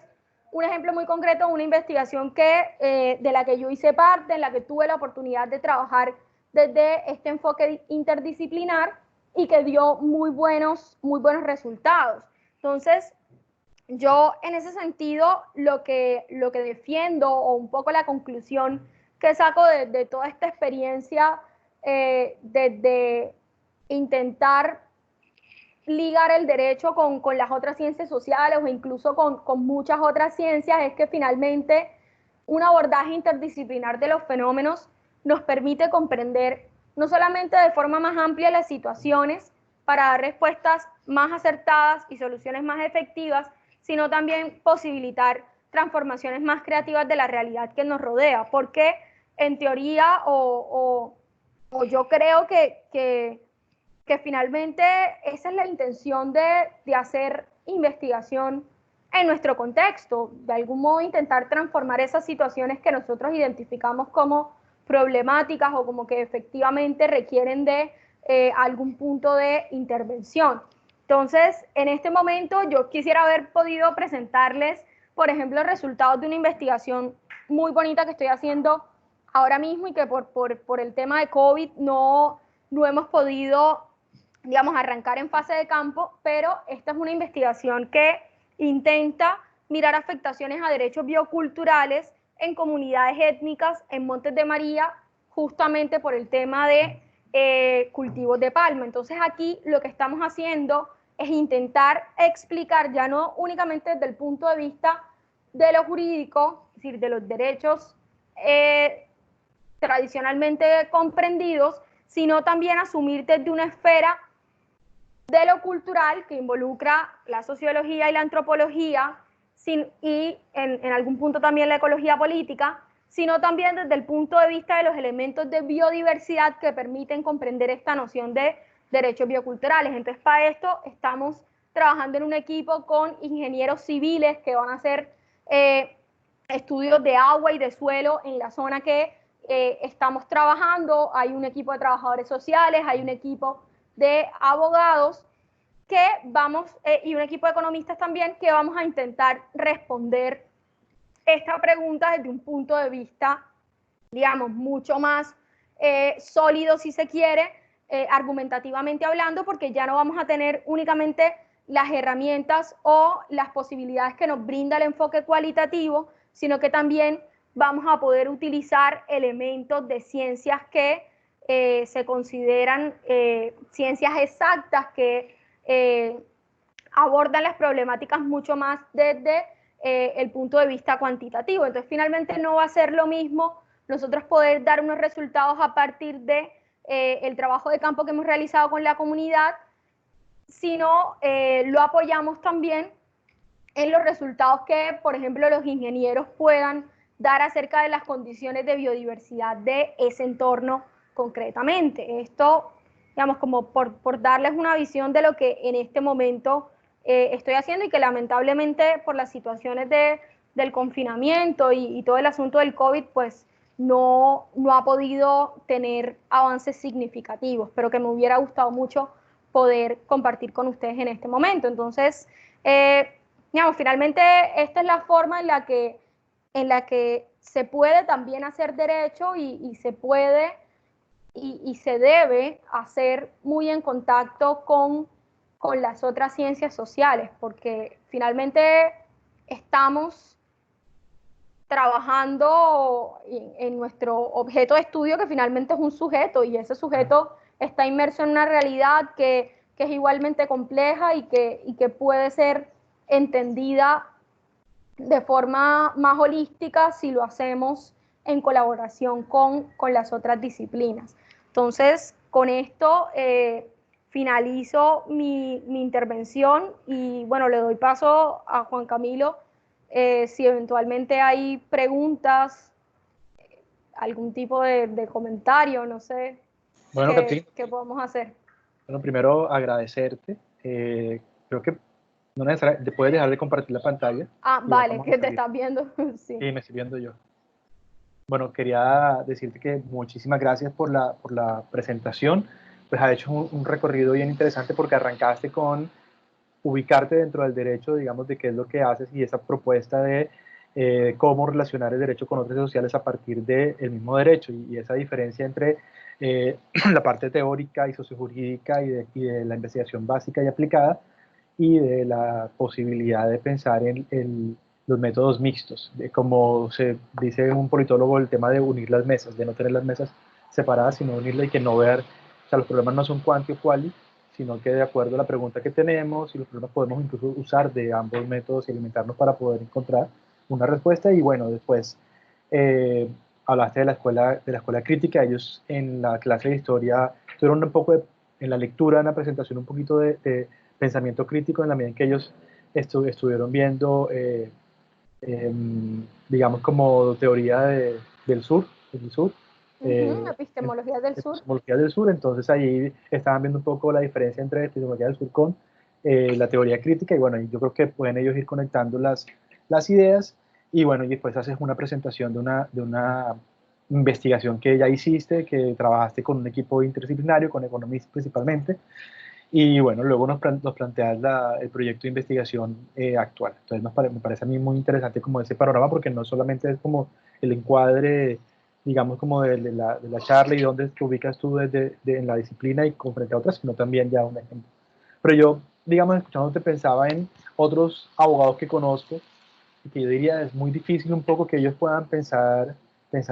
un ejemplo muy concreto, una investigación de la que yo hice parte, en la que tuve la oportunidad de trabajar desde este enfoque interdisciplinar y que dio muy buenos resultados. Entonces, yo en ese sentido lo que defiendo, o un poco la conclusión que saco de toda esta experiencia, de intentar ligar el derecho con las otras ciencias sociales o incluso con muchas otras ciencias, es que finalmente un abordaje interdisciplinar de los fenómenos nos permite comprender no solamente de forma más amplia las situaciones para dar respuestas más acertadas y soluciones más efectivas, sino también posibilitar transformaciones más creativas de la realidad que nos rodea, porque en teoría o yo creo que finalmente esa es la intención de hacer investigación en nuestro contexto, de algún modo intentar transformar esas situaciones que nosotros identificamos como problemáticas o como que efectivamente requieren de algún punto de intervención. Entonces, en este momento yo quisiera haber podido presentarles, por ejemplo, resultados de una investigación muy bonita que estoy haciendo ahora mismo y que por el tema de COVID no hemos podido, digamos, arrancar en fase de campo, pero esta es una investigación que intenta mirar afectaciones a derechos bioculturales en comunidades étnicas en Montes de María, justamente por el tema de cultivos de palma. Entonces aquí lo que estamos haciendo es intentar explicar, ya no únicamente desde el punto de vista de lo jurídico, es decir, de los derechos tradicionalmente comprendidos, sino también asumir desde una esfera de lo cultural que involucra la sociología y la antropología y en algún punto también la ecología política, sino también desde el punto de vista de los elementos de biodiversidad que permiten comprender esta noción de derechos bioculturales. Entonces, para esto estamos trabajando en un equipo con ingenieros civiles que van a hacer estudios de agua y de suelo en la zona que estamos trabajando. Hay un equipo de trabajadores sociales, hay un equipo de abogados que y un equipo de economistas también, que vamos a intentar responder esta pregunta desde un punto de vista, digamos, mucho más sólido, si se quiere, argumentativamente hablando, porque ya no vamos a tener únicamente las herramientas o las posibilidades que nos brinda el enfoque cualitativo, sino que también vamos a poder utilizar elementos de ciencias que se consideran ciencias exactas, que abordan las problemáticas mucho más desde el punto de vista cuantitativo. Entonces, finalmente no va a ser lo mismo nosotros poder dar unos resultados a partir de el trabajo de campo que hemos realizado con la comunidad, sino lo apoyamos también en los resultados que, por ejemplo, los ingenieros puedan dar acerca de las condiciones de biodiversidad de ese entorno concretamente. Esto, digamos, como por darles una visión de lo que en este momento estoy haciendo, y que lamentablemente por las situaciones del confinamiento y todo el asunto del COVID, pues no ha podido tener avances significativos, pero que me hubiera gustado mucho poder compartir con ustedes en este momento. Entonces, digamos, finalmente esta es la forma en la que se puede también hacer derecho y se puede y se debe hacer muy en contacto con las otras ciencias sociales, porque finalmente estamos trabajando en nuestro objeto de estudio, que finalmente es un sujeto, y ese sujeto está inmerso en una realidad que es igualmente compleja y que puede ser entendida de forma más holística si lo hacemos en colaboración con las otras disciplinas. Entonces, con esto finalizo mi intervención y bueno, le doy paso a Juan Camilo si eventualmente hay preguntas, algún tipo de comentario, no sé, Bueno, Catherine, qué podemos hacer. bueno, primero agradecerte. Creo que no necesariamente puedes dejar de compartir la pantalla Ah, y ya vale, vamos a que te salir. estás viendo, sí. Y me estoy viendo yo. Bueno, quería decirte que muchísimas gracias por la presentación. Pues has hecho un recorrido bien interesante porque arrancaste con ubicarte dentro del derecho, digamos, de qué es lo que haces y esa propuesta de cómo relacionar el derecho con otras sociales a partir del mismo derecho y esa diferencia entre la parte teórica y sociojurídica y de la investigación básica y aplicada y de la posibilidad de pensar en los métodos mixtos, de como se dice un politólogo, el tema de unir las mesas, de no tener las mesas separadas, sino unirlas y que no ver, o sea, los problemas no son quanti o quali, sino que de acuerdo a la pregunta que tenemos y los problemas podemos incluso usar de ambos métodos y alimentarnos para poder encontrar una respuesta. Y bueno, después hablaste de la escuela crítica. Ellos en la clase de historia tuvieron un poco en la lectura, en la presentación, un poquito de pensamiento crítico en la medida en que ellos estuvieron viendo, eh, digamos, como teoría del sur, del sur, Epistemología del sur. epistemología del sur, entonces ahí estaban viendo un poco la diferencia entre epistemología del sur con la teoría crítica y bueno, yo creo que pueden ellos ir conectando las ideas y bueno, y después haces una presentación de una investigación que ya hiciste, que trabajaste con un equipo interdisciplinario, con economistas principalmente, y bueno, luego nos planteas el proyecto de investigación actual. Entonces me parece a mí muy interesante como ese panorama porque no solamente es como el encuadre, digamos, como de la charla y dónde te ubicas tú en la disciplina y con frente a otras, sino también ya un ejemplo. Pero yo, digamos, escuchándote pensaba en otros abogados que conozco y que yo diría es muy difícil un poco que ellos puedan pensar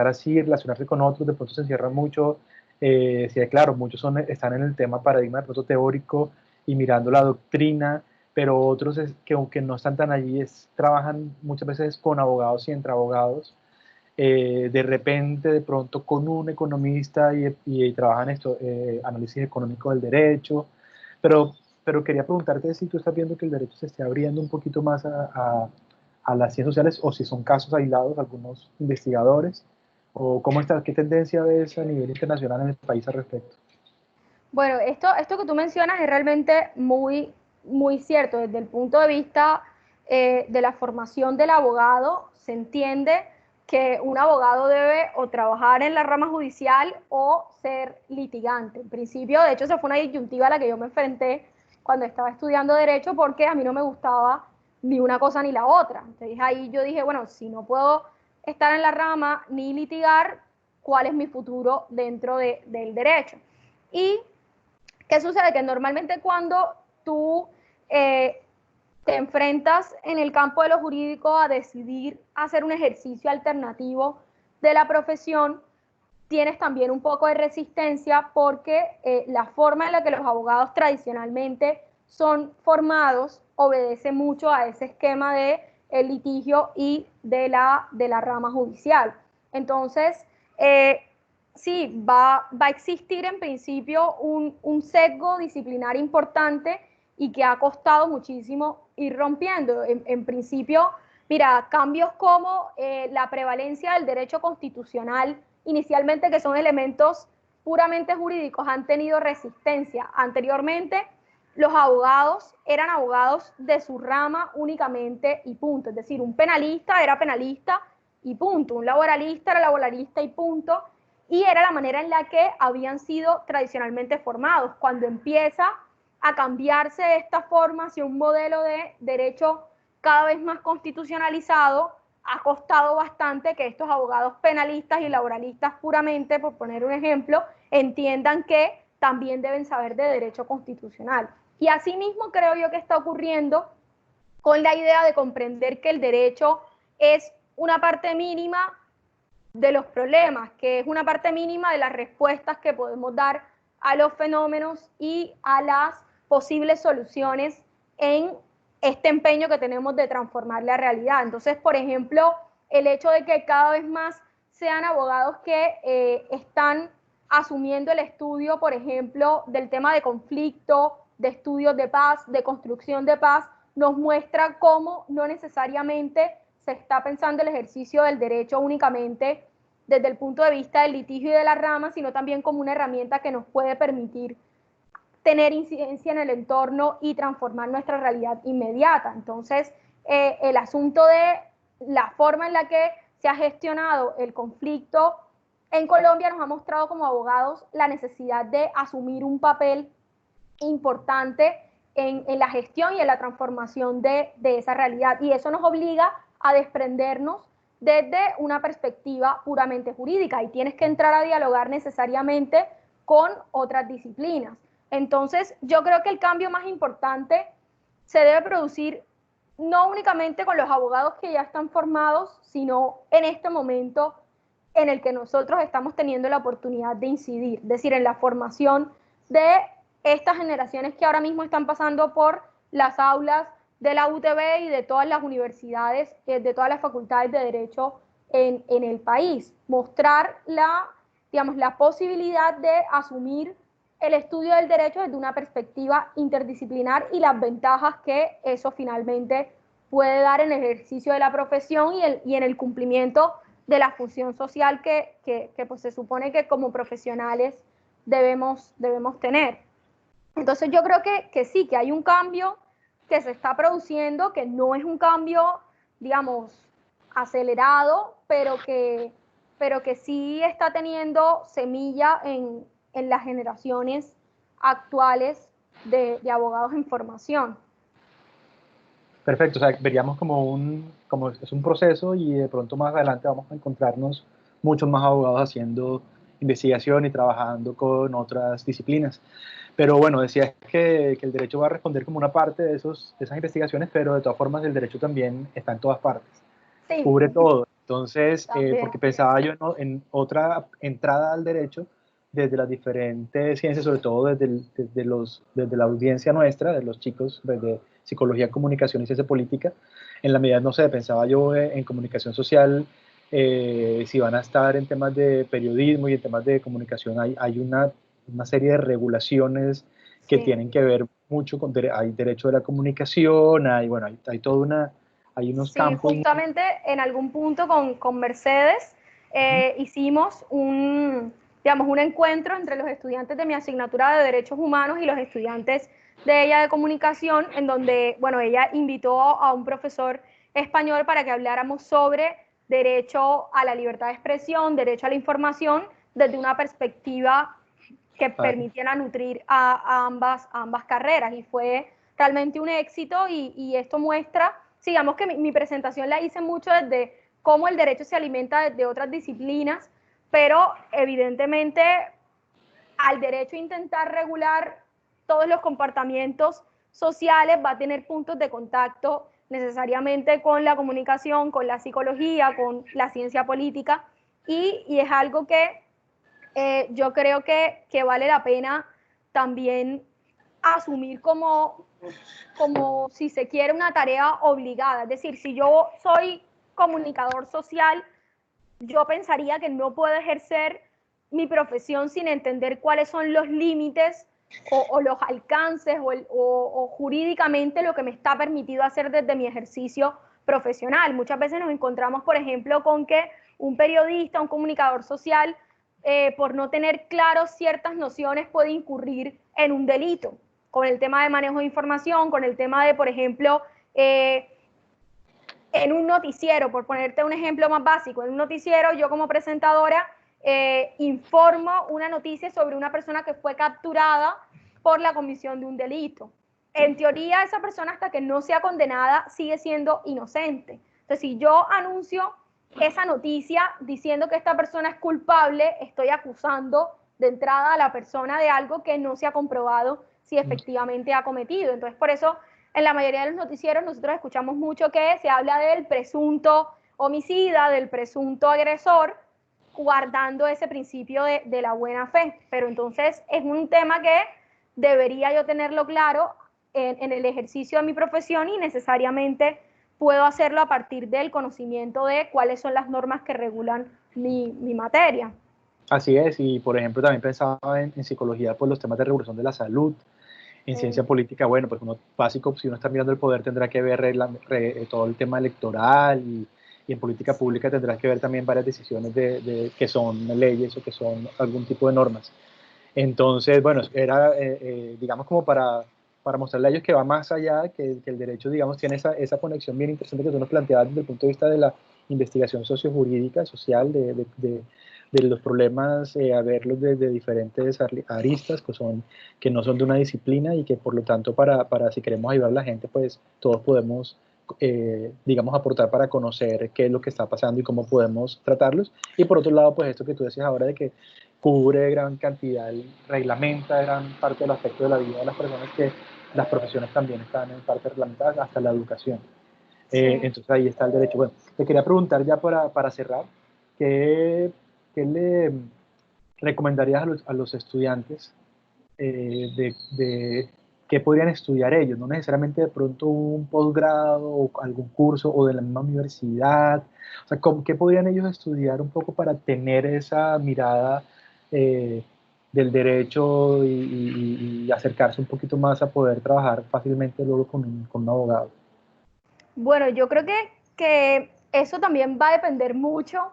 así, relacionarse con otros, de pronto se encierran mucho, sí, claro, muchos están en el tema paradigma de pronto teórico y mirando la doctrina, pero otros que aunque no están tan allí, trabajan muchas veces con abogados y entre abogados, de repente, de pronto con un economista y trabajan esto, análisis económico del derecho, pero, pero quería preguntarte si tú estás viendo que el derecho se esté abriendo un poquito más a las ciencias sociales o si son casos aislados algunos investigadores o cómo está, qué tendencia ves a nivel internacional en el país al respecto. Bueno, esto que tú mencionas es realmente muy cierto. Desde el punto de vista de la formación del abogado, se entiende que un abogado debe o trabajar en la rama judicial o ser litigante. En principio, de hecho, esa fue una disyuntiva a la que yo me enfrenté cuando estaba estudiando Derecho porque a mí no me gustaba ni una cosa ni la otra. Entonces ahí yo dije, bueno, si no puedo estar en la rama ni litigar, ¿cuál es mi futuro dentro del derecho? Y ¿qué sucede? Que normalmente cuando tú te enfrentas en el campo de lo jurídico a decidir hacer un ejercicio alternativo de la profesión, tienes también un poco de resistencia porque la forma en la que los abogados tradicionalmente son formados obedece mucho a ese esquema de el litigio y de la rama judicial. Entonces, sí, va a existir en principio un sesgo disciplinar importante y que ha costado muchísimo ir rompiendo. En principio, mira, cambios como la prevalencia del derecho constitucional inicialmente, que son elementos puramente jurídicos, han tenido resistencia. Anteriormente, los abogados eran abogados de su rama únicamente y punto. Es decir, un penalista era penalista y punto. Un laboralista era laboralista y punto. Y era la manera en la que habían sido tradicionalmente formados. Cuando empieza a cambiarse esta forma hacia un modelo de derecho cada vez más constitucionalizado, ha costado bastante que estos abogados penalistas y laboralistas puramente, por poner un ejemplo, entiendan que también deben saber de derecho constitucional. Y asimismo creo yo que está ocurriendo con la idea de comprender que el derecho es una parte mínima de los problemas, que es una parte mínima de las respuestas que podemos dar a los fenómenos y a las posibles soluciones en este empeño que tenemos de transformar la realidad. Entonces, por ejemplo, el hecho de que cada vez más sean abogados que están asumiendo el estudio, por ejemplo, del tema de conflicto, de estudios de paz, de construcción de paz, nos muestra cómo no necesariamente se está pensando el ejercicio del derecho únicamente desde el punto de vista del litigio y de la rama, sino también como una herramienta que nos puede permitir tener incidencia en el entorno y transformar nuestra realidad inmediata. Entonces, el asunto de la forma en la que se ha gestionado el conflicto en Colombia nos ha mostrado como abogados la necesidad de asumir un papel importante en la gestión y en la transformación de esa realidad. Y eso nos obliga a desprendernos desde una perspectiva puramente jurídica y tienes que entrar a dialogar necesariamente con otras disciplinas. Entonces, yo creo que el cambio más importante se debe producir no únicamente con los abogados que ya están formados, sino en este momento en el que nosotros estamos teniendo la oportunidad de incidir, es decir, en la formación de estas generaciones que ahora mismo están pasando por las aulas de la UTB y de todas las universidades, de todas las facultades de Derecho en el país. Mostrar la posibilidad de asumir el estudio del derecho desde una perspectiva interdisciplinar y las ventajas que eso finalmente puede dar en el ejercicio de la profesión y en el cumplimiento de la función social que pues se supone que como profesionales debemos tener. Entonces yo creo que sí, que hay un cambio que se está produciendo, que no es un cambio, digamos, acelerado, pero que sí está teniendo semilla en las generaciones actuales de abogados en formación. Perfecto, o sea, veríamos como es un proceso y de pronto más adelante vamos a encontrarnos muchos más abogados haciendo investigación y trabajando con otras disciplinas. Pero bueno, decías que el derecho va a responder como una parte de esas investigaciones, pero de todas formas el derecho también está en todas partes, Sí, cubre todo. Entonces, también. porque pensaba yo en otra entrada al derecho desde las diferentes ciencias, sobre todo desde la audiencia nuestra, de los chicos, desde psicología, comunicación y ciencia política, en la medida, no sé, pensaba yo en comunicación social, si van a estar en temas de periodismo y en temas de comunicación, hay una serie de regulaciones que Sí. tienen que ver mucho con, hay derecho de la comunicación, bueno, hay toda hay unos Sí, campos. justamente en algún punto con Mercedes hicimos digamos, un encuentro entre los estudiantes de mi asignatura de Derechos Humanos y los estudiantes de ella de Comunicación, en donde, bueno, ella invitó a un profesor español para que habláramos sobre derecho a la libertad de expresión, derecho a la información, desde una perspectiva que permitiera nutrir a ambas carreras. Y fue realmente un éxito y esto muestra, digamos que mi presentación la hice mucho desde cómo el derecho se alimenta de otras disciplinas, pero evidentemente al derecho intentar regular todos los comportamientos sociales va a tener puntos de contacto necesariamente con la comunicación, con la psicología, con la ciencia política y es algo que yo creo que vale la pena también asumir como si se quiere una tarea obligada. Es decir, si yo soy comunicador social, yo pensaría que no puedo ejercer mi profesión sin entender cuáles son los límites o los alcances o jurídicamente lo que me está permitido hacer desde mi ejercicio profesional. Muchas veces nos encontramos, por ejemplo, con que un periodista, un comunicador social, por no tener claro ciertas nociones puede incurrir en un delito, con el tema de manejo de información, con el tema de, por ejemplo, en un noticiero, por ponerte un ejemplo más básico, en un noticiero yo como presentadora informo una noticia sobre una persona que fue capturada por la comisión de un delito. En teoría, esa persona hasta que no sea condenada sigue siendo inocente. Entonces, si yo anuncio esa noticia diciendo que esta persona es culpable, estoy acusando de entrada a la persona de algo que no se ha comprobado si efectivamente ha cometido. Entonces, por eso, en la mayoría de los noticieros nosotros escuchamos mucho que se habla del presunto homicida, del presunto agresor, guardando ese principio de la buena fe. Pero entonces es un tema que debería yo tenerlo claro en el ejercicio de mi profesión y necesariamente puedo hacerlo a partir del conocimiento de cuáles son las normas que regulan mi materia. Así es, y por ejemplo también pensaba en psicología, pues los temas de regulación de la salud, en ciencia política, bueno, pues uno básico, si uno está mirando el poder tendrá que ver todo el tema electoral y en política pública tendrá que ver también varias decisiones que son leyes o que son algún tipo de normas. Entonces, bueno, era, digamos, como para mostrarle a ellos que va más allá, que el derecho, digamos, tiene esa conexión bien interesante que tú nos planteabas desde el punto de vista de la investigación sociojurídica, social, de los problemas, a verlos desde diferentes aristas que no son de una disciplina y que por lo tanto para si queremos ayudar a la gente, pues todos podemos, digamos, aportar para conocer qué es lo que está pasando y cómo podemos tratarlos. Y por otro lado, pues esto que tú decías ahora de que cubre gran cantidad, reglamenta gran parte del aspecto de la vida de las personas, que las profesiones también están en parte reglamentadas, hasta la educación. Sí. Entonces ahí está el derecho. Bueno, te quería preguntar ya para cerrar, ¿qué le recomendarías a los estudiantes de qué podrían estudiar ellos? No necesariamente de pronto un posgrado o algún curso o de la misma universidad. O sea, ¿qué podrían ellos estudiar un poco para tener esa mirada eh, del derecho y acercarse un poquito más a poder trabajar fácilmente luego con un abogado? Bueno, yo creo que eso también va a depender mucho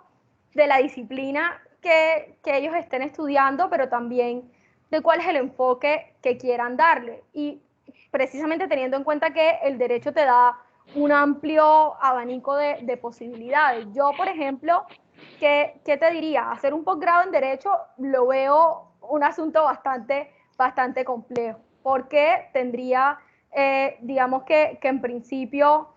de la disciplina que ellos estén estudiando, pero también de cuál es el enfoque que quieran darle. Y precisamente teniendo en cuenta que el derecho te da un amplio abanico de posibilidades. Yo, por ejemplo, ¿qué te diría? Hacer un posgrado en derecho lo veo un asunto bastante complejo, porque tendría, digamos que en principio,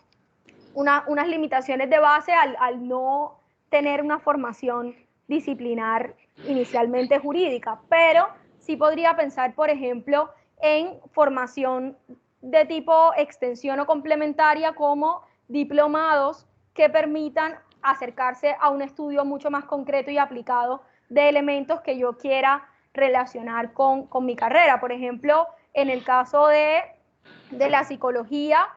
unas limitaciones de base al no tener una formación disciplinar inicialmente jurídica, pero sí podría pensar, por ejemplo, en formación de tipo extensión o complementaria como diplomados que permitan acercarse a un estudio mucho más concreto y aplicado de elementos que yo quiera relacionar con mi carrera. Por ejemplo, en el caso de la psicología,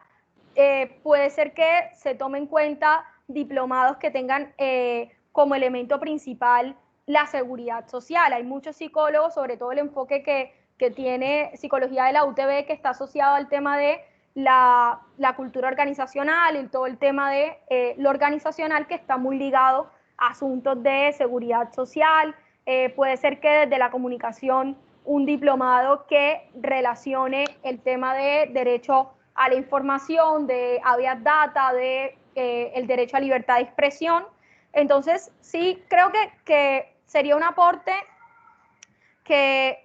puede ser que se tome en cuenta diplomados que tengan como elemento principal la seguridad social. Hay muchos psicólogos, sobre todo el enfoque que tiene psicología de la UTB, que está asociado al tema de la cultura organizacional y todo el tema de lo organizacional, que está muy ligado a asuntos de seguridad social. Puede ser que desde la comunicación un diplomado que relacione el tema de derecho a la información, de habeas data, de el derecho a libertad de expresión. Entonces, sí, creo que sería un aporte que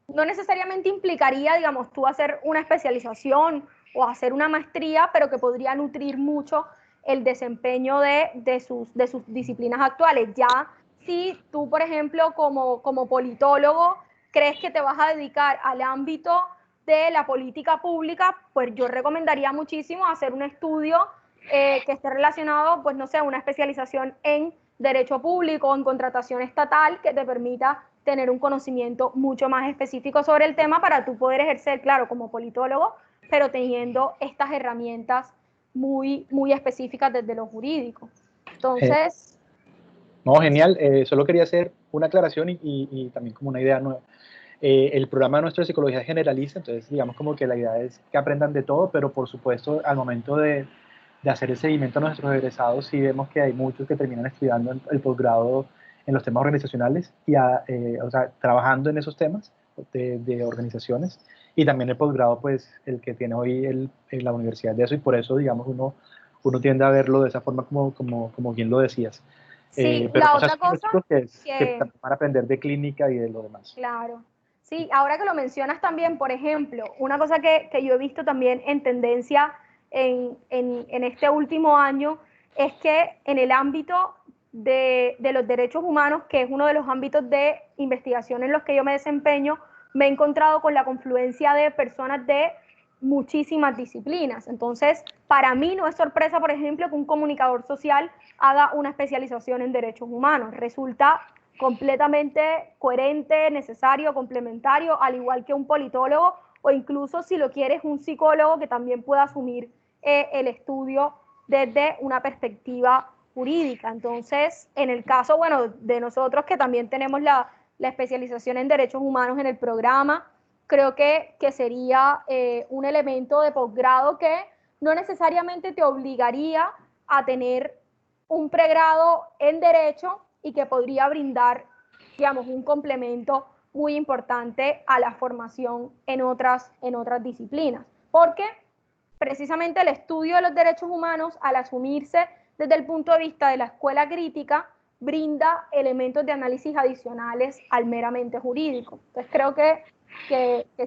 no necesariamente implicaría, digamos, tú hacer una especialización o hacer una maestría, pero que podría nutrir mucho el desempeño de sus disciplinas actuales. Ya si tú, por ejemplo, como politólogo, crees que te vas a dedicar al ámbito de la política pública, pues yo recomendaría muchísimo hacer un estudio que esté relacionado, pues no sé, una especialización en derecho público o en contratación estatal que te permita tener un conocimiento mucho más específico sobre el tema para tú poder ejercer, claro, como politólogo, pero teniendo estas herramientas muy específicas desde lo jurídico. Eh, Entonces... no, genial. Solo quería hacer una aclaración y también como una idea nueva. El programa nuestro de psicología es generalista, entonces digamos como que la idea es que aprendan de todo, pero por supuesto al momento de hacer el seguimiento a nuestros egresados sí vemos que hay muchos que terminan estudiando el posgrado en los temas organizacionales y o sea, trabajando en esos temas de organizaciones, y también el posgrado pues el que tiene hoy la universidad de eso, y por eso digamos uno tiende a verlo de esa forma como bien lo decías. Sí, Pero la o sea, otra cosa que que, para aprender de clínica y de lo demás. claro, sí, ahora que lo mencionas también, por ejemplo, una cosa que yo he visto también en tendencia en este último año es que en el ámbito de los derechos humanos, que es uno de los ámbitos de investigación en los que yo me desempeño, me he encontrado con la confluencia de personas de muchísimas disciplinas. Entonces, para mí no es sorpresa, por ejemplo, que un comunicador social haga una especialización en derechos humanos. Resulta completamente coherente, necesario, complementario, al igual que un politólogo o incluso si lo quieres un psicólogo que también pueda asumir el estudio desde una perspectiva jurídica. Entonces, en el caso, bueno, de nosotros que también tenemos la especialización en derechos humanos en el programa, creo que sería un elemento de posgrado que no necesariamente te obligaría a tener un pregrado en derecho y que podría brindar, digamos, un complemento muy importante a la formación en otras disciplinas. Porque precisamente el estudio de los derechos humanos, al asumirse desde el punto de vista de la escuela crítica, brinda elementos de análisis adicionales al meramente jurídico. Entonces creo que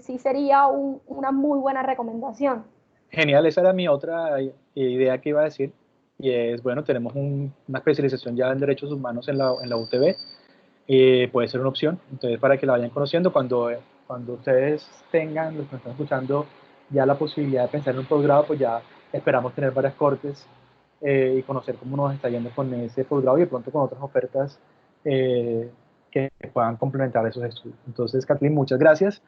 sí sería una muy buena recomendación. Genial, esa era mi otra idea que iba a decir, y es, bueno, tenemos una especialización ya en derechos humanos en la UTB, puede ser una opción, entonces para que la vayan conociendo, cuando ustedes tengan, los que me están escuchando, ya la posibilidad de pensar en un posgrado, pues ya esperamos tener varias cortes y conocer cómo nos está yendo con ese posgrado y de pronto con otras ofertas que puedan complementar esos estudios. Entonces, Kathleen, muchas gracias.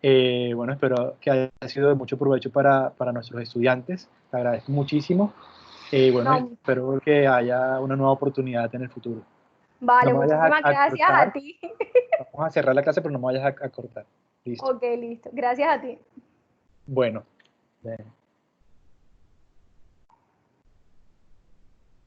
Bueno, espero que haya sido de mucho provecho para nuestros estudiantes. Te agradezco muchísimo. Bueno, No, espero que haya una nueva oportunidad en el futuro. No vale, me vayas muchísimas a gracias a cortar. ti. Vamos a cerrar la clase, pero no me vayas a cortar. Listo. Ok, listo. Gracias a ti. Bueno. Bien.